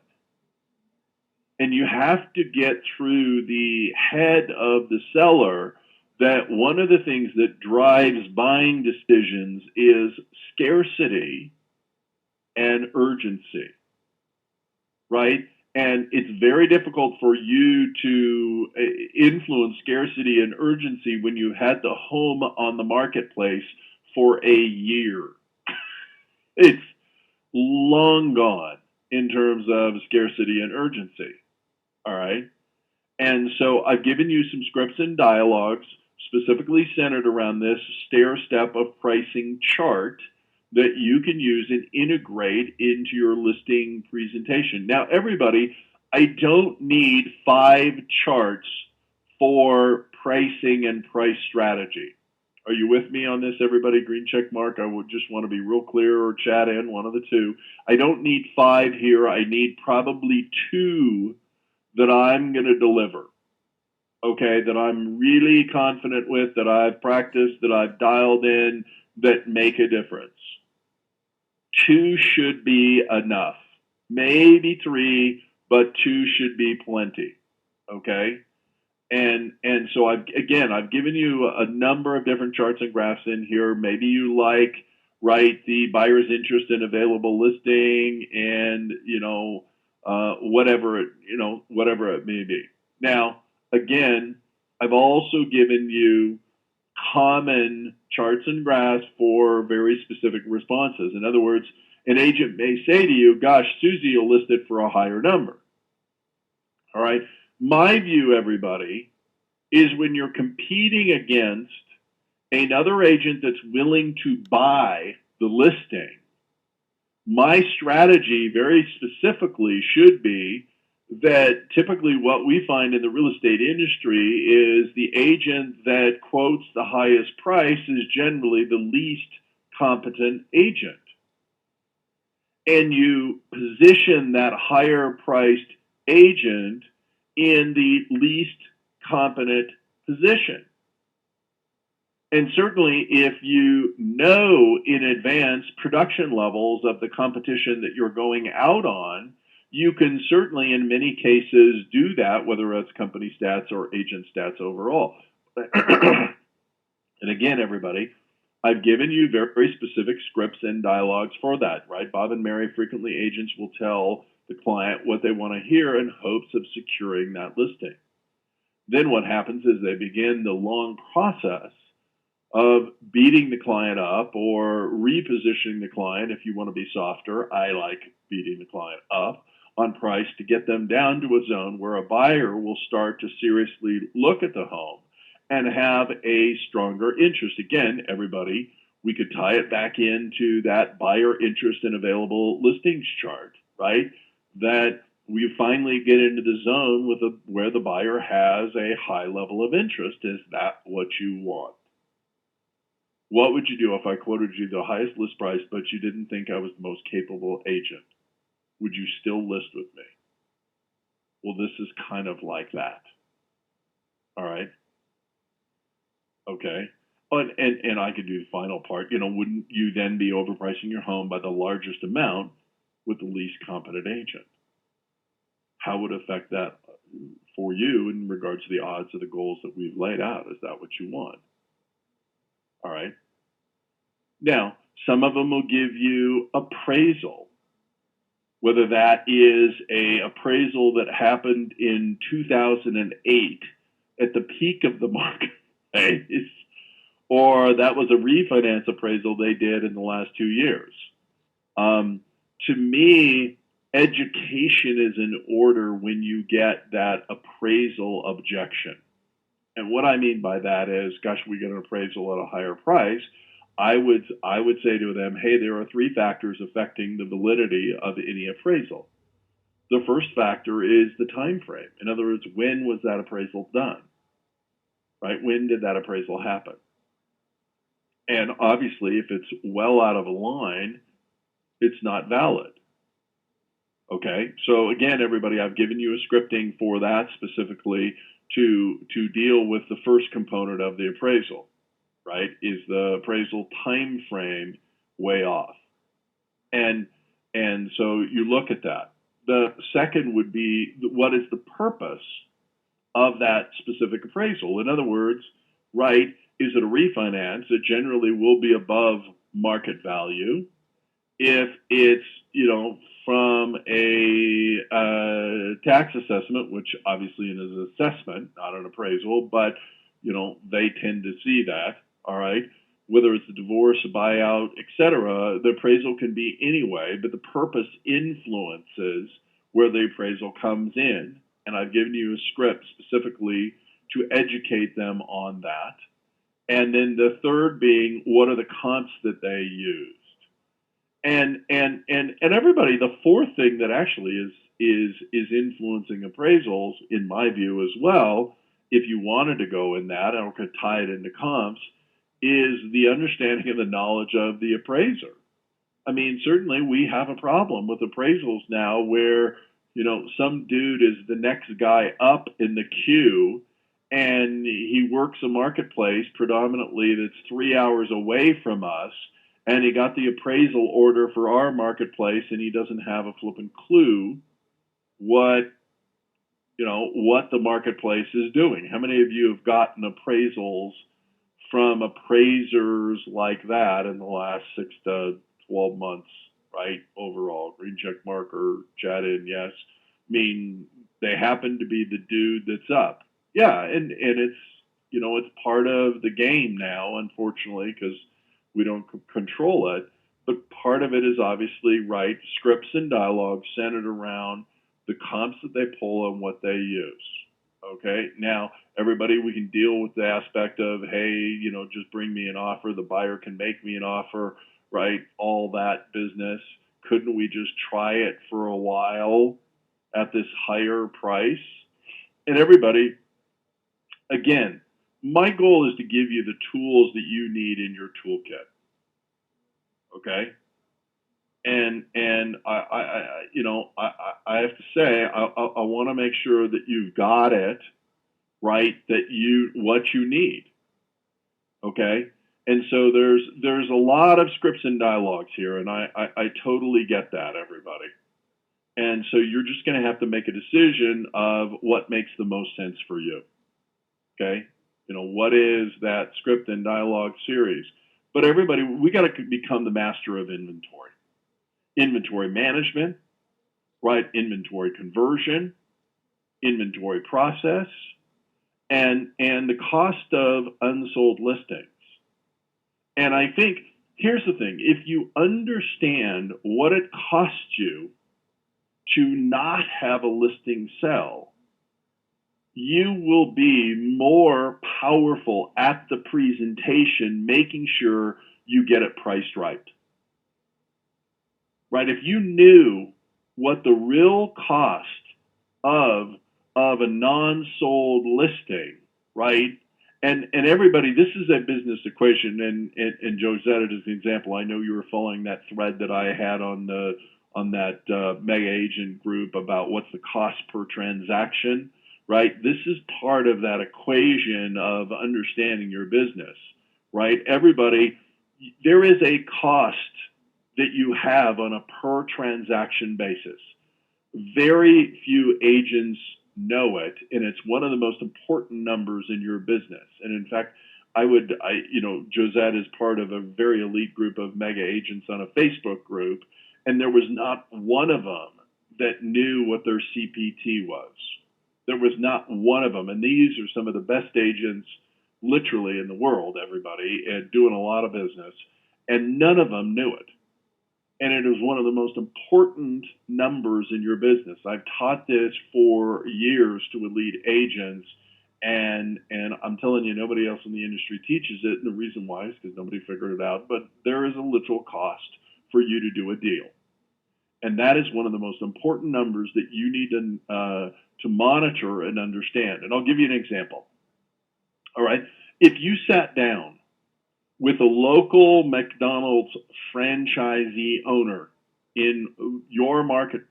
And you have to get through the head of the seller that one of the things that drives buying decisions is scarcity and urgency, right? And it's very difficult for you to influence scarcity and urgency when you had the home on the marketplace for a year. It's long gone in terms of scarcity and urgency, all right? And so I've given you some scripts and dialogues specifically centered around this stair step of pricing chart that you can use and integrate into your listing presentation. Now, everybody, I don't need 5 charts for pricing and price strategy. Are you with me on this, everybody? Green check mark. I would just want to be real clear, or chat in, one of the two. I don't need 5 here. I need probably 2 that I'm going to deliver, okay, that I'm really confident with, that I've practiced, that I've dialed in, that make a difference. 2 should be enough. Maybe 3, but 2 should be plenty, okay? And so I've given you a number of different charts and graphs in here. Maybe you like, right, the buyer's interest in available listing, and whatever it may be. Now, again, I've also given you common charts and graphs for very specific responses. In other words, an agent may say to you, "Gosh, Susie, you'll list it for a higher number." All right. My view, everybody, is when you're competing against another agent that's willing to buy the listing, my strategy very specifically should be that typically what we find in the real estate industry is the agent that quotes the highest price is generally the least competent agent. And you position that higher priced agent in the least competent position. And certainly if you know in advance production levels of the competition that you're going out on, you can certainly in many cases do that, whether it's company stats or agent stats overall. And again, everybody, I've given you very specific scripts and dialogues for that, right? Bob and Mary, frequently agents will tell the client what they want to hear in hopes of securing that listing. Then what happens is they begin the long process of beating the client up or repositioning the client. If you want to be softer, I like beating the client up on price to get them down to a zone where a buyer will start to seriously look at the home and have a stronger interest. Again, everybody, we could tie it back into that buyer interest in available listings chart, right? That we finally get into the zone with where the buyer has a high level of interest. Is that what you want? What would you do if I quoted you the highest list price, but you didn't think I was the most capable agent? Would you still list with me? Well, this is kind of like that. All right. Okay. And I could do the final part. Wouldn't you then be overpricing your home by the largest amount with the least competent agent? How would it affect that for you in regards to the odds of the goals that we've laid out? Is that what you want? All right. Now, some of them will give you appraisal, whether that is a appraisal that happened in 2008 at the peak of the market, or that was a refinance appraisal they did in the last 2 years. To me, education is in order when you get that appraisal objection. And what I mean by that is, gosh, we get an appraisal at a higher price. I would say to them, hey, there are 3 factors affecting the validity of any appraisal. The first factor is the time frame. In other words, when was that appraisal done? Right? When did that appraisal happen? And obviously, if it's well out of line, it's not valid. Okay, so again, everybody, I've given you a scripting for that specifically to deal with the first component of the appraisal, right? Is the appraisal time frame way off? And so you look at that. The second would be, what is the purpose of that specific appraisal? In other words, right, is it a refinance? It generally will be above market value. If it's, from a tax assessment, which obviously is an assessment, not an appraisal, but, they tend to see that, all right? Whether it's a divorce, a buyout, etc., the appraisal can be anyway, but the purpose influences where the appraisal comes in and I've given you a script specifically to educate them on that. And then the third being, what are the comps that they used? And everybody, the fourth thing that actually is influencing appraisals, in my view as well, if you wanted to go in that or could tie it into comps, is the understanding of the knowledge of the appraiser. I mean, certainly we have a problem with appraisals now where, some dude is the next guy up in the queue and he works a marketplace predominantly that's 3 hours away from us, and he got the appraisal order for our marketplace and he doesn't have a flipping clue what the marketplace is doing. How many of you have gotten appraisals from appraisers like that in the last 6 to 12 months, right? Overall, green check marker, chat in, yes. I mean, they happen to be the dude that's up. Yeah, and it's, it's part of the game now, unfortunately, because we don't control it. But part of it is obviously, right, scripts and dialogue centered around the comps that they pull and what they use. Okay, now everybody, we can deal with the aspect of, hey, just bring me an offer. The buyer can make me an offer, right? All that business. Couldn't we just try it for a while at this higher price? And everybody, again, my goal is to give you the tools that you need in your toolkit. Okay. And I have to say, I want to make sure that you've got it right, what you need. Okay. And so there's a lot of scripts and dialogues here, and I totally get that, everybody. And so you're just going to have to make a decision of what makes the most sense for you. Okay. What is that script and dialogue series? But everybody, we got to become the master of inventory management, right? Inventory conversion, inventory process, and the cost of unsold listings. And I think, here's the thing, if you understand what it costs you to not have a listing sell, you will be more powerful at the presentation, making sure you get it priced right. Right? If you knew what the real cost of a non-sold listing, right? And everybody, this is a business equation, and Josette is an example. I know you were following that thread that I had on that mega agent group about what's the cost per transaction, right? This is part of that equation of understanding your business, right? Everybody, there is a cost that you have on a per transaction basis. Very few agents know it, and it's one of the most important numbers in your business. And in fact, Josette is part of a very elite group of mega agents on a Facebook group, and there was not one of them that knew what their CPT was. There was not one of them, and these are some of the best agents literally in the world, everybody, and doing a lot of business, and none of them knew it. And it is one of the most important numbers in your business. I've taught this for years to elite agents, and I'm telling you, nobody else in the industry teaches it. And the reason why is because nobody figured it out. But there is a literal cost for you to do a deal, and that is one of the most important numbers that you need to monitor and understand. And I'll give you an example. All right, if you sat down with a local McDonald's franchisee owner in your marketplace,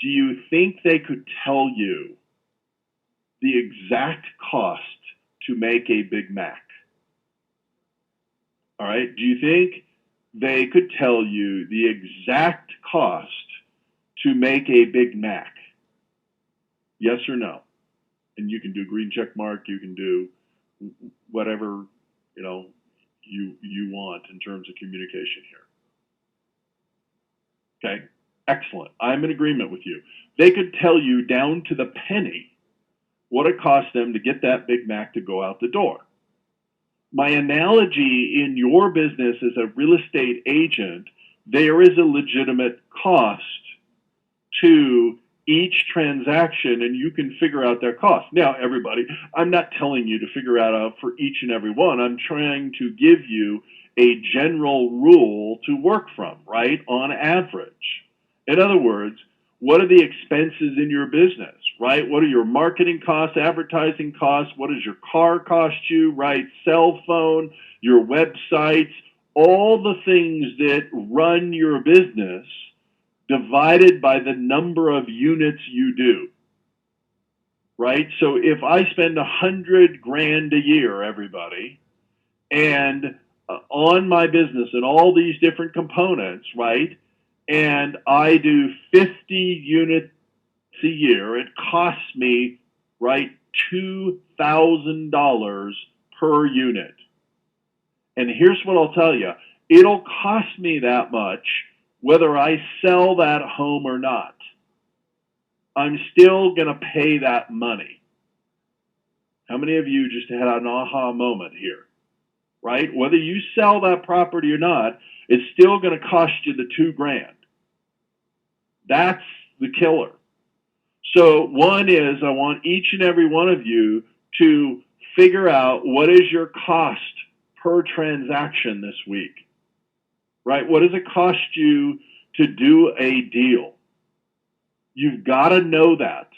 do you think they could tell you the exact cost to make a Big Mac? All right, do you think they could tell you the exact cost to make a Big Mac? Yes or no? And you can do green check mark, you can do whatever you want in terms of communication here. Okay, excellent. I'm in agreement with you. They could tell you down to the penny what it costs them to get that Big Mac to go out the door. My analogy in your business as a real estate agent, there is a legitimate cost to each transaction, and you can figure out their cost. Now, everybody, I'm not telling you to figure out for each and every one. I'm trying to give you a general rule to work from, right, on average. In other words, what are the expenses in your business, right? What are your marketing costs, advertising costs? What does your car cost you, right? Cell phone, your websites, all the things that run your business divided by the number of units you do, right? So if I spend $100,000 a year, everybody, and on my business and all these different components, right? And I do 50 units a year, it costs me, right, $2,000 per unit. And here's what I'll tell you. It'll cost me that much whether I sell that home or not. I'm still going to pay that money. How many of you just had an aha moment here? Right? Whether you sell that property or not, it's still going to cost you the $2,000. That's the killer. So one is, I want each and every one of you to figure out what is your cost per transaction this week, right? What does it cost you to do a deal? You've got to know that,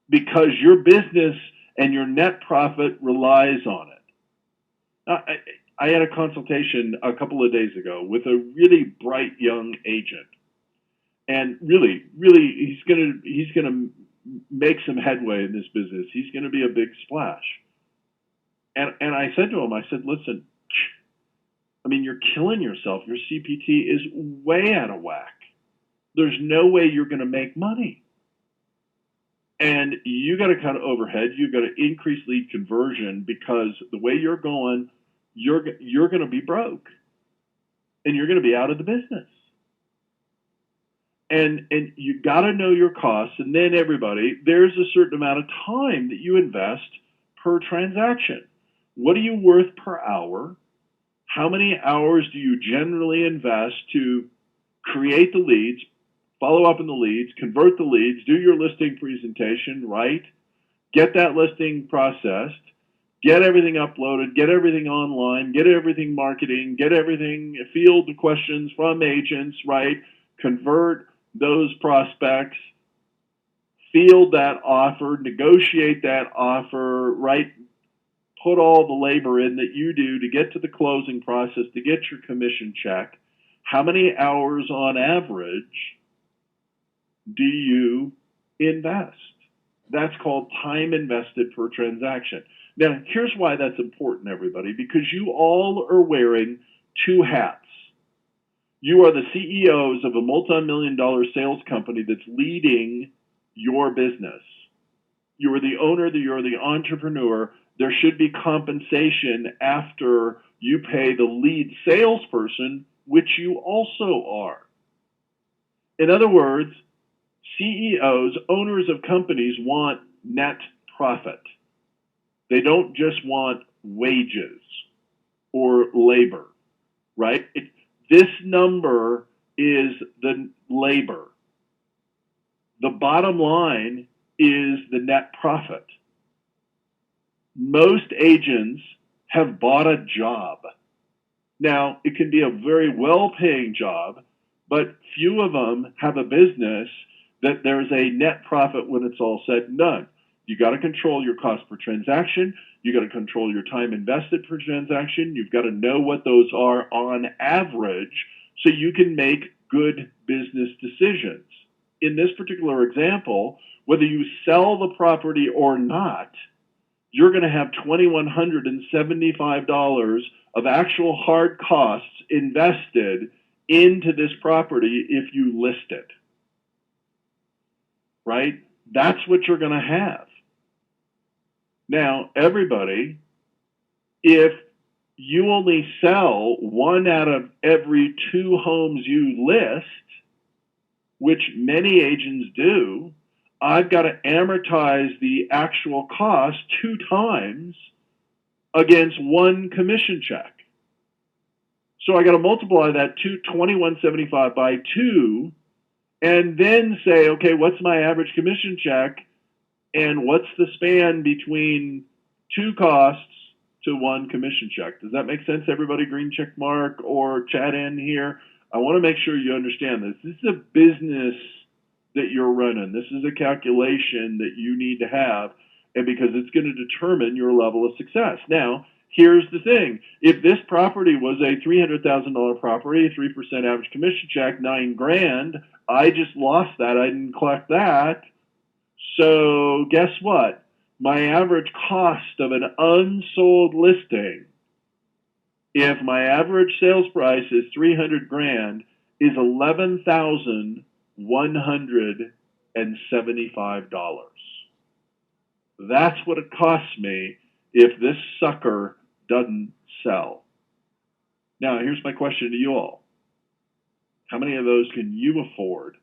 because your business and your net profit relies on it. I had a consultation a couple of days ago with a really bright young agent, and really, he's gonna make some headway in this business. He's gonna be a big splash. And I said to him, I said, listen, I mean, you're killing yourself. Your CPT is way out of whack. There's no way you're going to make money. And you got to cut overhead. You got to increase lead conversion, because the way you're going, you're going to be broke, and you're going to be out of the business. And you got to know your costs. And then everybody, there's a certain amount of time that you invest per transaction. What are you worth per hour? How many hours do you generally invest to create the leads, follow up on the leads, convert the leads, do your listing presentation, right? Get that listing processed, get everything uploaded, get everything online, get everything marketing, get everything, field the questions from agents, right? Convert those prospects, field that offer, negotiate that offer, right? Put all the labor in that you do to get to the closing process, to get your commission check. How many hours on average do you invest? That's called time invested per transaction. Now, here's why that's important, everybody, because you all are wearing two hats. You are the CEOs of a multi-million-dollar sales company that's leading your business. You are the owner, you're the entrepreneur. There should be compensation after you pay the lead salesperson, which you also are. In other words, CEOs, owners of companies, want net profit. They don't just want wages or labor, right? This number is the labor. The bottom line is the net profit. Most agents have bought a job. Now, it can be a very well-paying job, but few of them have a business that there's a net profit when it's all said and done. You got to control your cost per transaction. You got to control your time invested per transaction. You've got to know what those are on average so you can make good business decisions. In this particular example, whether you sell the property or not, you're going to have $2,175 of actual hard costs invested into this property if you list it, right? That's what you're going to have. Now, everybody, if you only sell 1 out of every 2 homes you list, which many agents do, I've got to amortize the actual cost 2 times against 1 commission check. So I got to multiply that $2,175 by 2, and then say, okay, what's my average commission check and what's the span between two costs to one commission check? Does that make sense, everybody? Green check mark or chat in here. I want to make sure you understand this. This is a business that you're running. This is a calculation that you need to have, and because it's going to determine your level of success. Now, here's the thing. If this property was a $300,000 property, 3% average commission check, $9,000, I just lost that. I didn't collect that. So guess what? My average cost of an unsold listing, if my average sales price is 300 grand, is $11,175. That's what it costs me if this sucker doesn't sell. Now, here's my question to you all. How many of those can you afford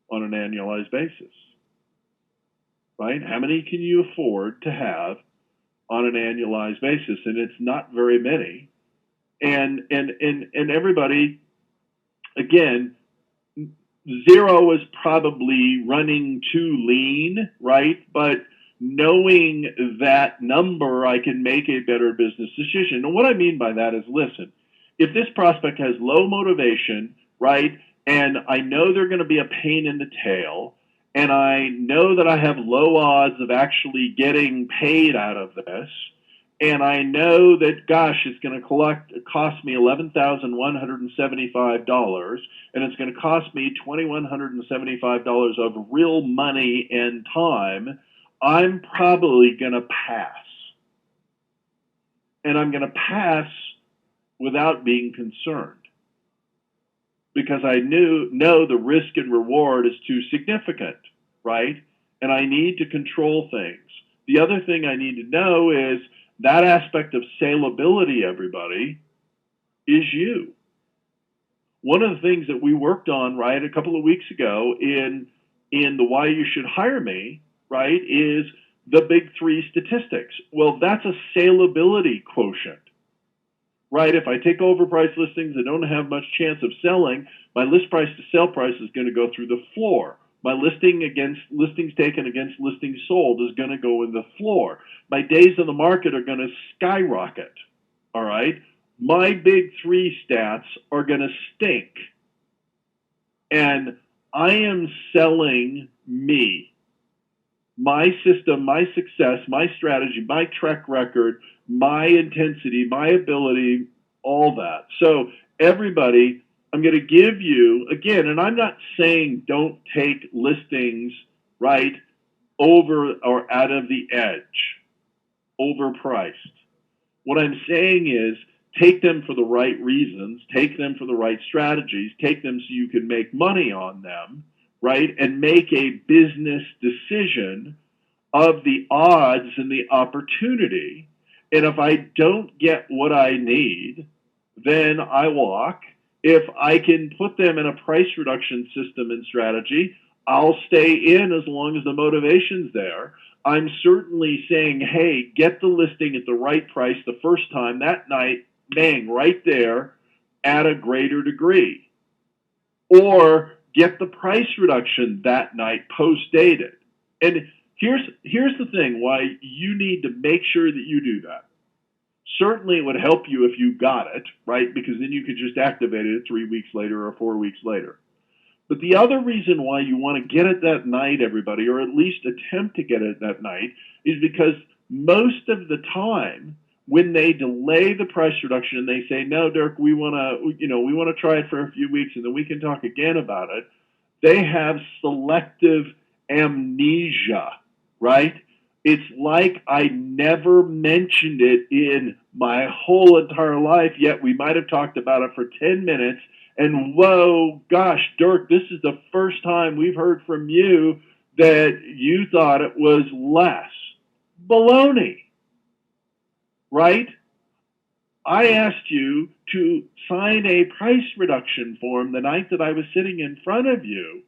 on an annualized basis? Right? How many can you afford to have on an annualized basis? And it's not very many. And everybody, again, zero is probably running too lean, right? But knowing that number, I can make a better business decision. And what I mean by that is, listen, if this prospect has low motivation, right, and I know they're going to be a pain in the tail, and I know that I have low odds of actually getting paid out of this, and I know that, gosh, it's going to cost me $11,175, and it's going to cost me $2,175 of real money and time, I'm probably going to pass. And I'm going to pass without being concerned, because I know the risk and reward is too significant, right? And I need to control things. The other thing I need to know is that aspect of saleability, everybody, is you. One of the things that we worked on, right, a couple of weeks ago in the Why You Should Hire Me, right, is the big three statistics. Well, that's a saleability quotient. Right, if I take overpriced listings that don't have much chance of selling, my list price to sale price is going to go through the floor. My listings taken against listings sold is going to go in the floor. My days on the market are going to skyrocket. All right, my big three stats are going to stink, and I am selling me, my system, my success, my strategy, my track record, my intensity, my ability, all that. So everybody, I'm going to give you, again, and I'm not saying don't take listings, right, over or out of the edge, overpriced. What I'm saying is take them for the right reasons, take them for the right strategies, take them so you can make money on them, right, and make a business decision of the odds and the opportunity. And if I don't get what I need, then I walk. If I can put them in a price reduction system and strategy, I'll stay in as long as the motivation's there. I'm certainly saying, hey, get the listing at the right price the first time, that night, bang, right there, at a greater degree. Or get the price reduction that night, post-dated. And here's the thing why you need to make sure that you do that. Certainly it would help you if you got it, right? Because then you could just activate it 3 weeks later or 4 weeks later. But the other reason why you want to get it that night, everybody, or at least attempt to get it that night, is because most of the time when they delay the price reduction and they say, no, Dirk, we want to try it for a few weeks and then we can talk again about it, they have selective amnesia, right? It's like I never mentioned it in my whole entire life, yet we might have talked about it for 10 minutes. And whoa, gosh, Dirk, this is the first time we've heard from you that you thought it was less. Baloney, right? I asked you to sign a price reduction form the night that I was sitting in front of you.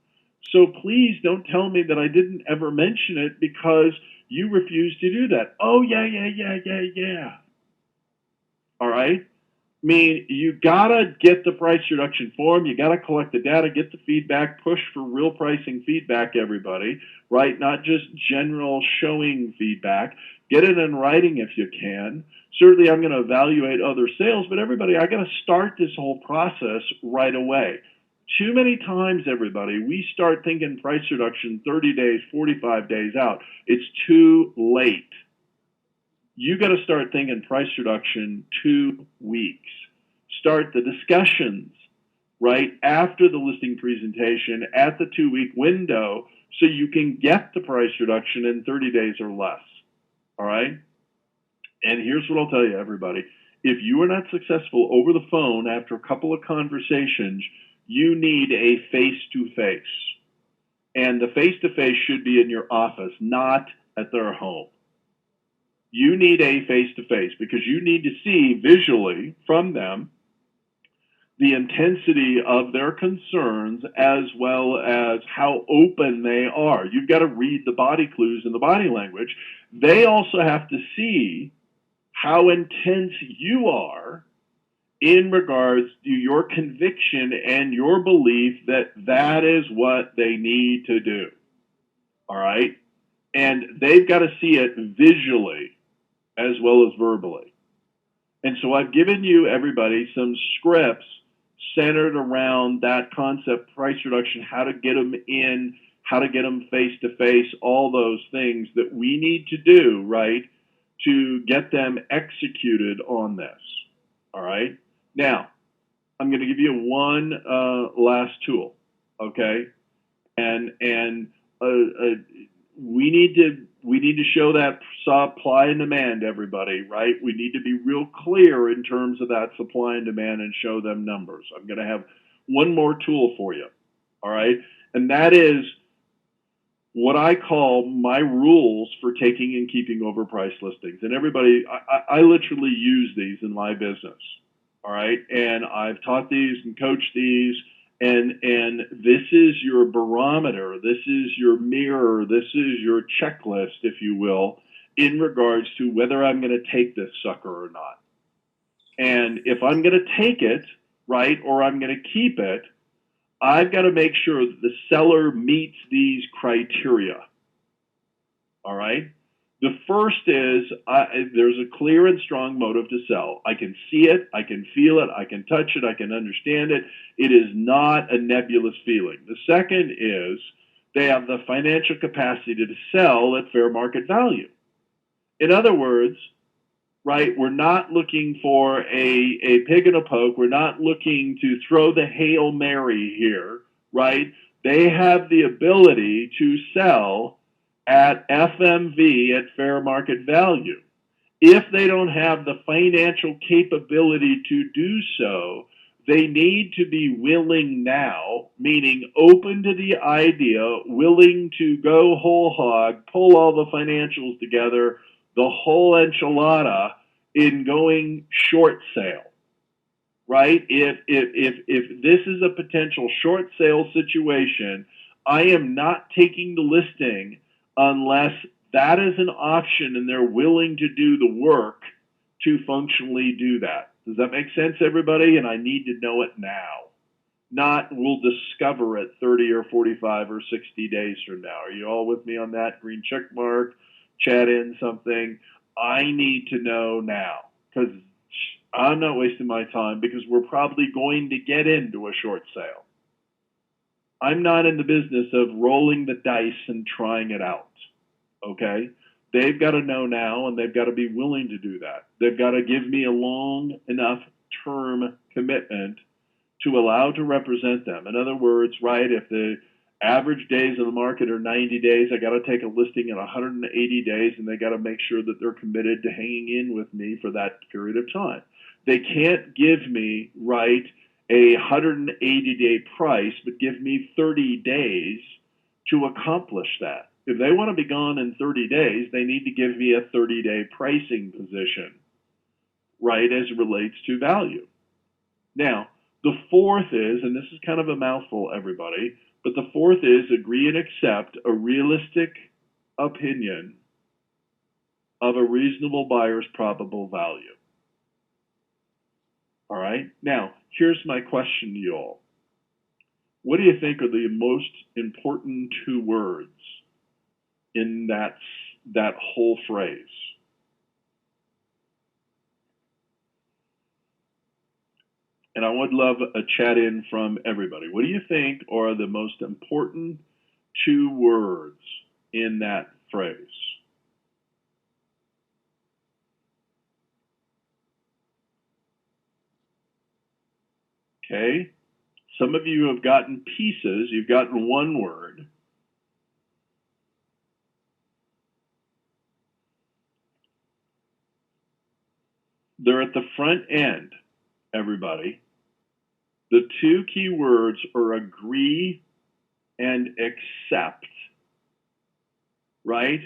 So please don't tell me that I didn't ever mention it because you refused to do that. Oh, yeah. All right? mean, you gotta get the price reduction form. You gotta collect the data, get the feedback, push for real pricing feedback, everybody, right? Not just general showing feedback. Get it in writing if you can. Certainly, I'm going to evaluate other sales, but everybody, I got to start this whole process right away. Too many times, everybody, we start thinking price reduction 30 days, 45 days out. It's too late. You got to start thinking price reduction 2 weeks. Start the discussions right after the listing presentation at the 2-week window so you can get the price reduction in 30 days or less. All right? And here's what I'll tell you, everybody. If you are not successful over the phone after a couple of conversations, you need a face-to-face. And the face-to-face should be in your office, not at their home. You need a face-to-face because you need to see visually from them the intensity of their concerns as well as how open they are. You've got to read the body clues and the body language. They also have to see how intense you are in regards to your conviction and your belief that that is what they need to do. All right? And they've got to see it visually as well as verbally. And so I've given you, everybody, some scripts centered around that concept, price reduction, how to get them in, how to get them face-to-face, all those things that we need to do, right, to get them executed on this. All right? Now, I'm going to give you one last tool, okay? And we need to show that supply and demand, everybody, right? We need to be real clear in terms of that supply and demand and show them numbers. I'm going to have one more tool for you, all right? And that is what I call my rules for taking and keeping overpriced listings. And everybody, I literally use these in my business, all right? And I've taught these and coached these. And this is your barometer, this is your mirror, this is your checklist, if you will, in regards to whether I'm going to take this sucker or not. And if I'm going to take it, right, or I'm going to keep it, I've got to make sure that the seller meets these criteria. All right? The first is there's a clear and strong motive to sell. I can see it, I can feel it, I can touch it, I can understand it. It is not a nebulous feeling. The second is they have the financial capacity to sell at fair market value. In other words, right, we're not looking for a pig in a poke. We're not looking to throw the Hail Mary here, right? They have the ability to sell at FMV, at fair market value. If they don't have the financial capability to do so, they need to be willing now, meaning open to the idea, willing to go whole hog, pull all the financials together, the whole enchilada in going short sale, right? If this is a potential short sale situation, I am not taking the listing unless that is an option and they're willing to do the work to functionally do that. Does that make sense, everybody? And I need to know it now. Not we'll discover it 30 or 45 or 60 days from now. Are you all with me on that? Green check mark, chat in something. I need to know now because I'm not wasting my time because we're probably going to get into a short sale. I'm not in the business of rolling the dice and trying it out, okay? They've got to know now, and they've got to be willing to do that. They've got to give me a long enough term commitment to allow to represent them. In other words, right, if the average days of the market are 90 days, I got to take a listing in 180 days, and they got to make sure that they're committed to hanging in with me for that period of time. They can't give me, right, a 180-day price, but give me 30 days to accomplish that. If they want to be gone in 30 days, they need to give me a 30-day pricing position, right, as it relates to value. Now, the fourth is, and this is kind of a mouthful, everybody, but the fourth is agree and accept a realistic opinion of a reasonable buyer's probable value. All right. Now, here's my question to you all. What do you think are the most important two words in that whole phrase? And I would love a chat in from everybody. What do you think are the most important two words in that phrase? Okay. Some of you have gotten pieces. You've gotten one word. They're at the front end, everybody. The two key words are agree and accept, right?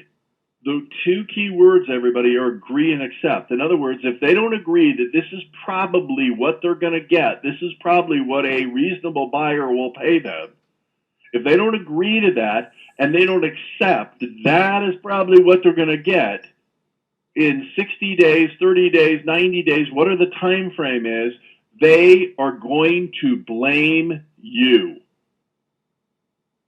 The two key words, everybody, are agree and accept. In other words, if they don't agree that this is probably what they're going to get, this is probably what a reasonable buyer will pay them, if they don't agree to that and they don't accept that is probably what they're going to get in 60 days, 30 days, 90 days, whatever the time frame is, they are going to blame you.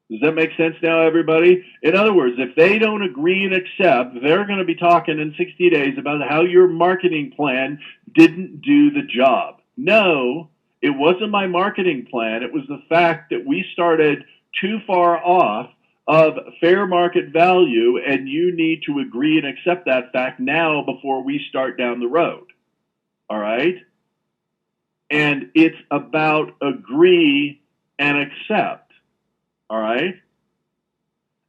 Does that make sense now, everybody? In other words, if they don't agree and accept, they're going to be talking in 60 days about how your marketing plan didn't do the job. No, it wasn't my marketing plan. It was the fact that we started too far off of fair market value, and you need to agree and accept that fact now before we start down the road. All right? And it's about agree and accept. All right?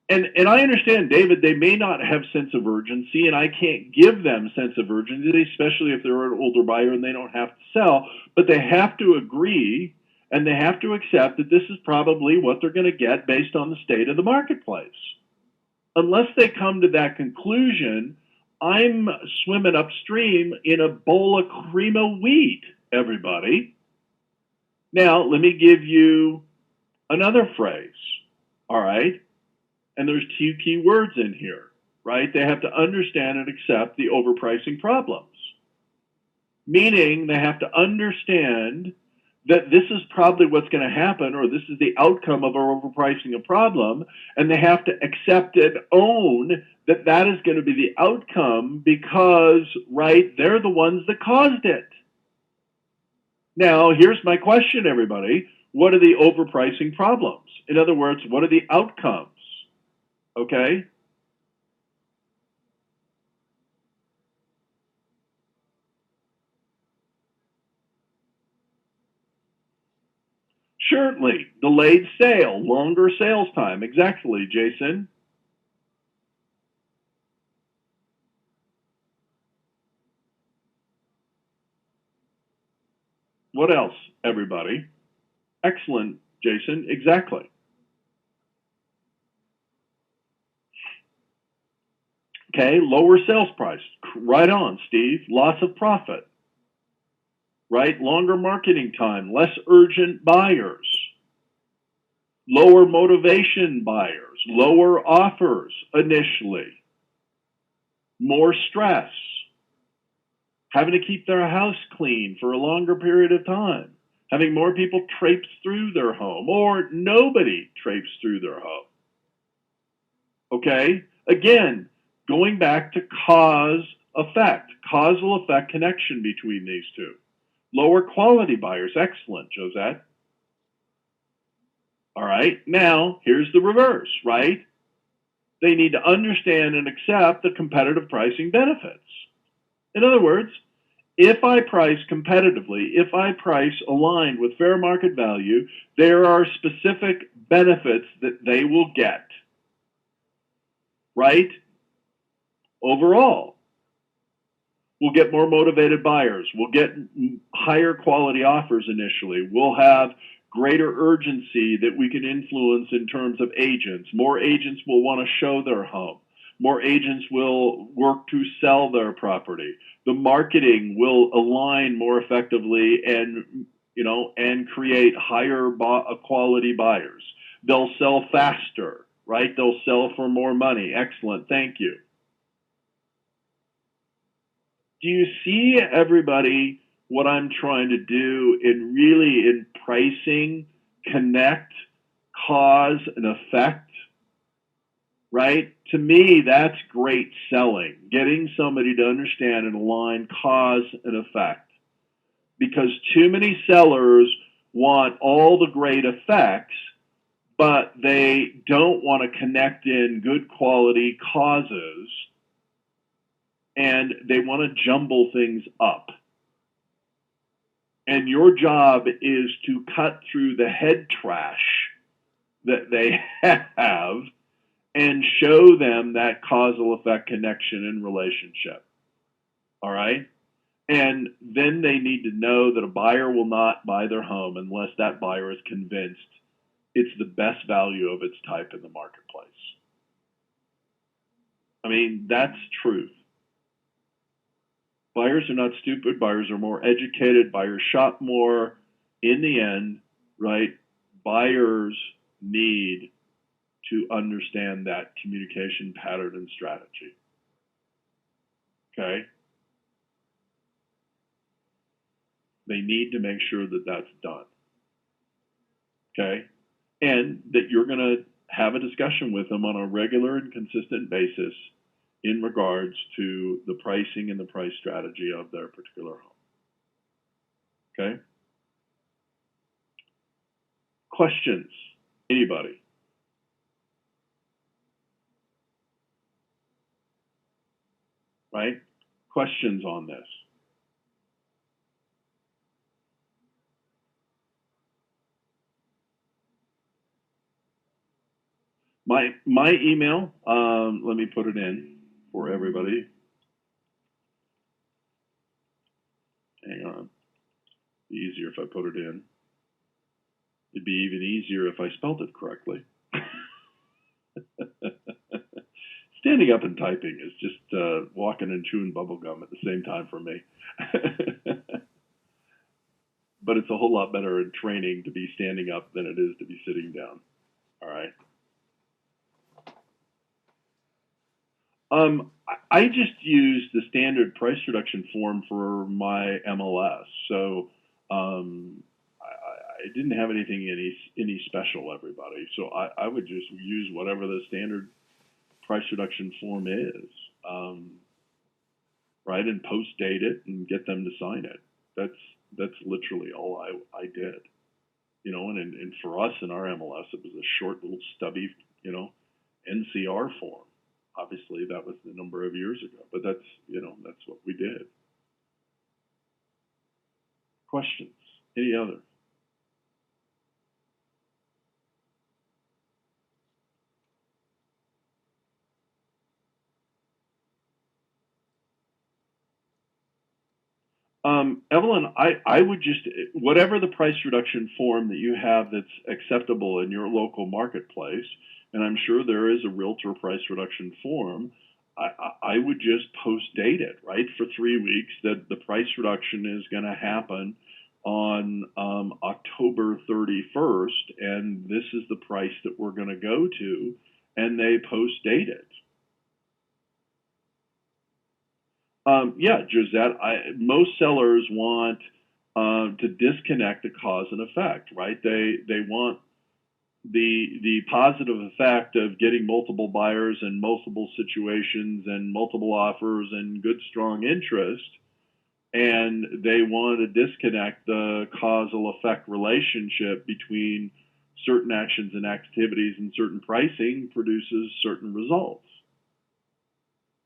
And I understand, David, they may not have sense of urgency, and I can't give them sense of urgency, especially if they're an older buyer and they don't have to sell, but they have to agree and they have to accept that this is probably what they're going to get based on the state of the marketplace. Unless they come to that conclusion, I'm swimming upstream in a bowl of cream of wheat, everybody. Now, let me give you another phrase, all right? And there's two key words in here, right? They have to understand and accept the overpricing problems. Meaning they have to understand that this is probably what's going to happen, or this is the outcome of our overpricing a problem, and they have to accept and own that that is going to be the outcome because, right, they're the ones that caused it. Now, here's my question, everybody. What are the overpricing problems? In other words, what are the outcomes? Okay? Certainly. Delayed sale, longer sales time. Exactly, Jason. What else, everybody? Excellent, Jason. Exactly. Okay, lower sales price. Right on, Steve. Loss of profit. Right? Longer marketing time, less urgent buyers, lower motivation buyers, lower offers initially, more stress, having to keep their house clean for a longer period of time, having more people traipse through their home, or nobody traipse through their home. Okay? Again, going back to cause effect, causal effect connection between these two. Lower quality buyers, excellent, Josette. All right, now here's the reverse, right? They need to understand and accept the competitive pricing benefits. In other words, if I price competitively, if I price aligned with fair market value, there are specific benefits that they will get, right? Overall, we'll get more motivated buyers. We'll get higher quality offers initially. We'll have greater urgency that we can influence in terms of agents. More agents will want to show their home. More agents will work to sell their property. The marketing will align more effectively and create higher quality buyers. They'll sell faster, right? They'll sell for more money. Excellent. Thank you. Do you see, everybody, what I'm trying to do in pricing, connect cause and effect, right? To me, that's great selling, getting somebody to understand and align cause and effect. Because too many sellers want all the great effects, but they don't want to connect in good quality causes, and they want to jumble things up. And your job is to cut through the head trash that they have and show them that causal effect connection and relationship. All right? And then they need to know that a buyer will not buy their home unless that buyer is convinced it's the best value of its type in the marketplace. I mean, that's truth. Buyers are not stupid. Buyers are more educated. Buyers shop more. In the end, right, buyers need to understand that communication pattern and strategy. Okay? They need to make sure that that's done. Okay? And that you're going to have a discussion with them on a regular and consistent basis in regards to the pricing and the price strategy of their particular home. Okay? Questions? Anybody? Right? Questions on this? My email, let me put it in for everybody. Hang on. It'd be easier if I put it in. It'd be even easier if I spelled it correctly. Standing up and typing is just walking and chewing bubble gum at the same time for me. But it's a whole lot better in training to be standing up than it is to be sitting down. All right. I just use the standard price reduction form for my MLS. So I didn't have anything any special, everybody. So I would just use whatever the standard price reduction form is, right, and post date it and get them to sign it. That's literally all I did, you know. And for us in our MLS, it was a short little stubby, you know, NCR form. Obviously, that was a number of years ago, but that's what we did. Questions? Any other? Evelyn, I would just, whatever the price reduction form that you have that's acceptable in your local marketplace, and I'm sure there is a realtor price reduction form, I would just post date it, right, for 3 weeks that the price reduction is going to happen on October 31st, and this is the price that we're going to go to, and they post date it. Yeah, Josette, most sellers want to disconnect the cause and effect, right? They want the positive effect of getting multiple buyers and multiple situations and multiple offers and good strong interest, and they want to disconnect the causal effect relationship between certain actions and activities and certain pricing produces certain results.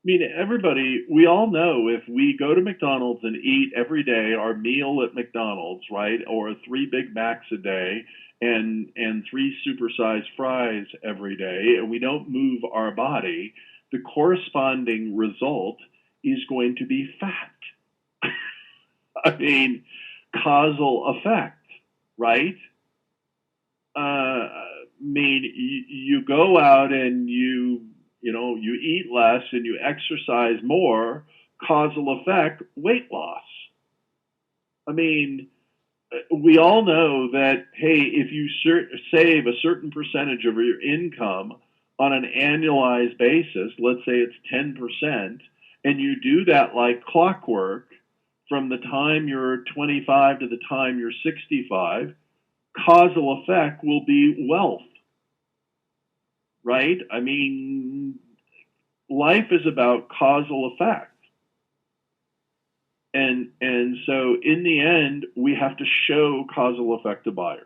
I mean, everybody, we all know if we go to McDonald's and eat every day our meal at McDonald's, right, or 3 Big Macs a day and 3 supersized fries every day, and we don't move our body, the corresponding result is going to be fat. I mean, causal effect, right? I mean, you go out and you eat less and you exercise more, causal effect, weight loss. I mean, we all know that, hey, if you save a certain percentage of your income on an annualized basis, let's say it's 10%, and you do that like clockwork from the time you're 25 to the time you're 65, causal effect will be wealth, right? I mean, life is about causal effect. And so in the end, we have to show causal effect to buyers.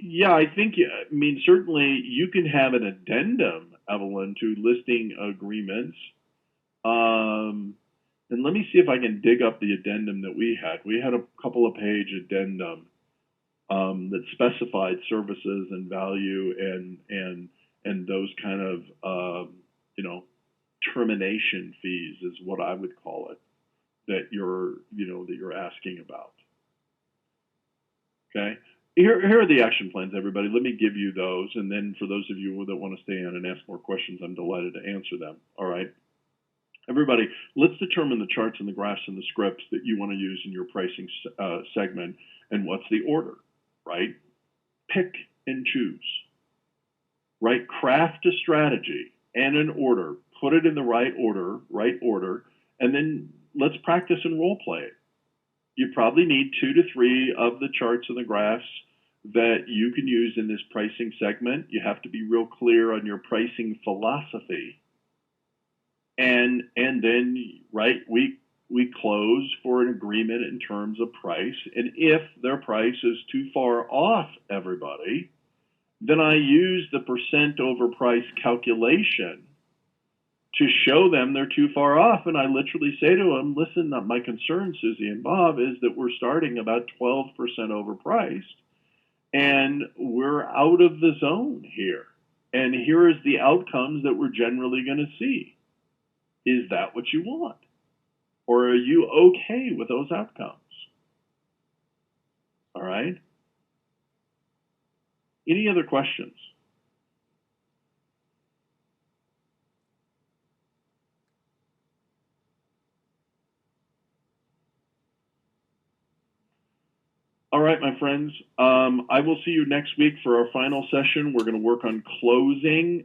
Yeah, I think, I mean, certainly you can have an addendum, Evelyn, to listing agreements. And let me see if I can dig up the addendum that we had. We had a couple of page addendum that specified services and value and those kind of you know, termination fees is what I would call it, that you're asking about. Okay. Here are the action plans, everybody. Let me give you those, and then for those of you that want to stay on and ask more questions, I'm delighted to answer them. All right. Everybody, let's determine the charts and the graphs and the scripts that you want to use in your pricing segment, and what's the order, right? Pick and choose, right? Craft a strategy and an order. Put it in the right order, and then let's practice and role play it. You probably need 2 to 3 of the charts and the graphs that you can use in this pricing segment. You have to be real clear on your pricing philosophy. And then, right, we close for an agreement in terms of price. And if their price is too far off everybody, then I use the percent over price calculation to show them they're too far off. And I literally say to them, listen, my concern, Susie and Bob, is that we're starting about 12% overpriced and we're out of the zone here. And here is the outcomes that we're generally going to see. Is that what you want? Or are you okay with those outcomes? All right. Any other questions? All right, my friends. I will see you next week for our final session. We're going to work on closing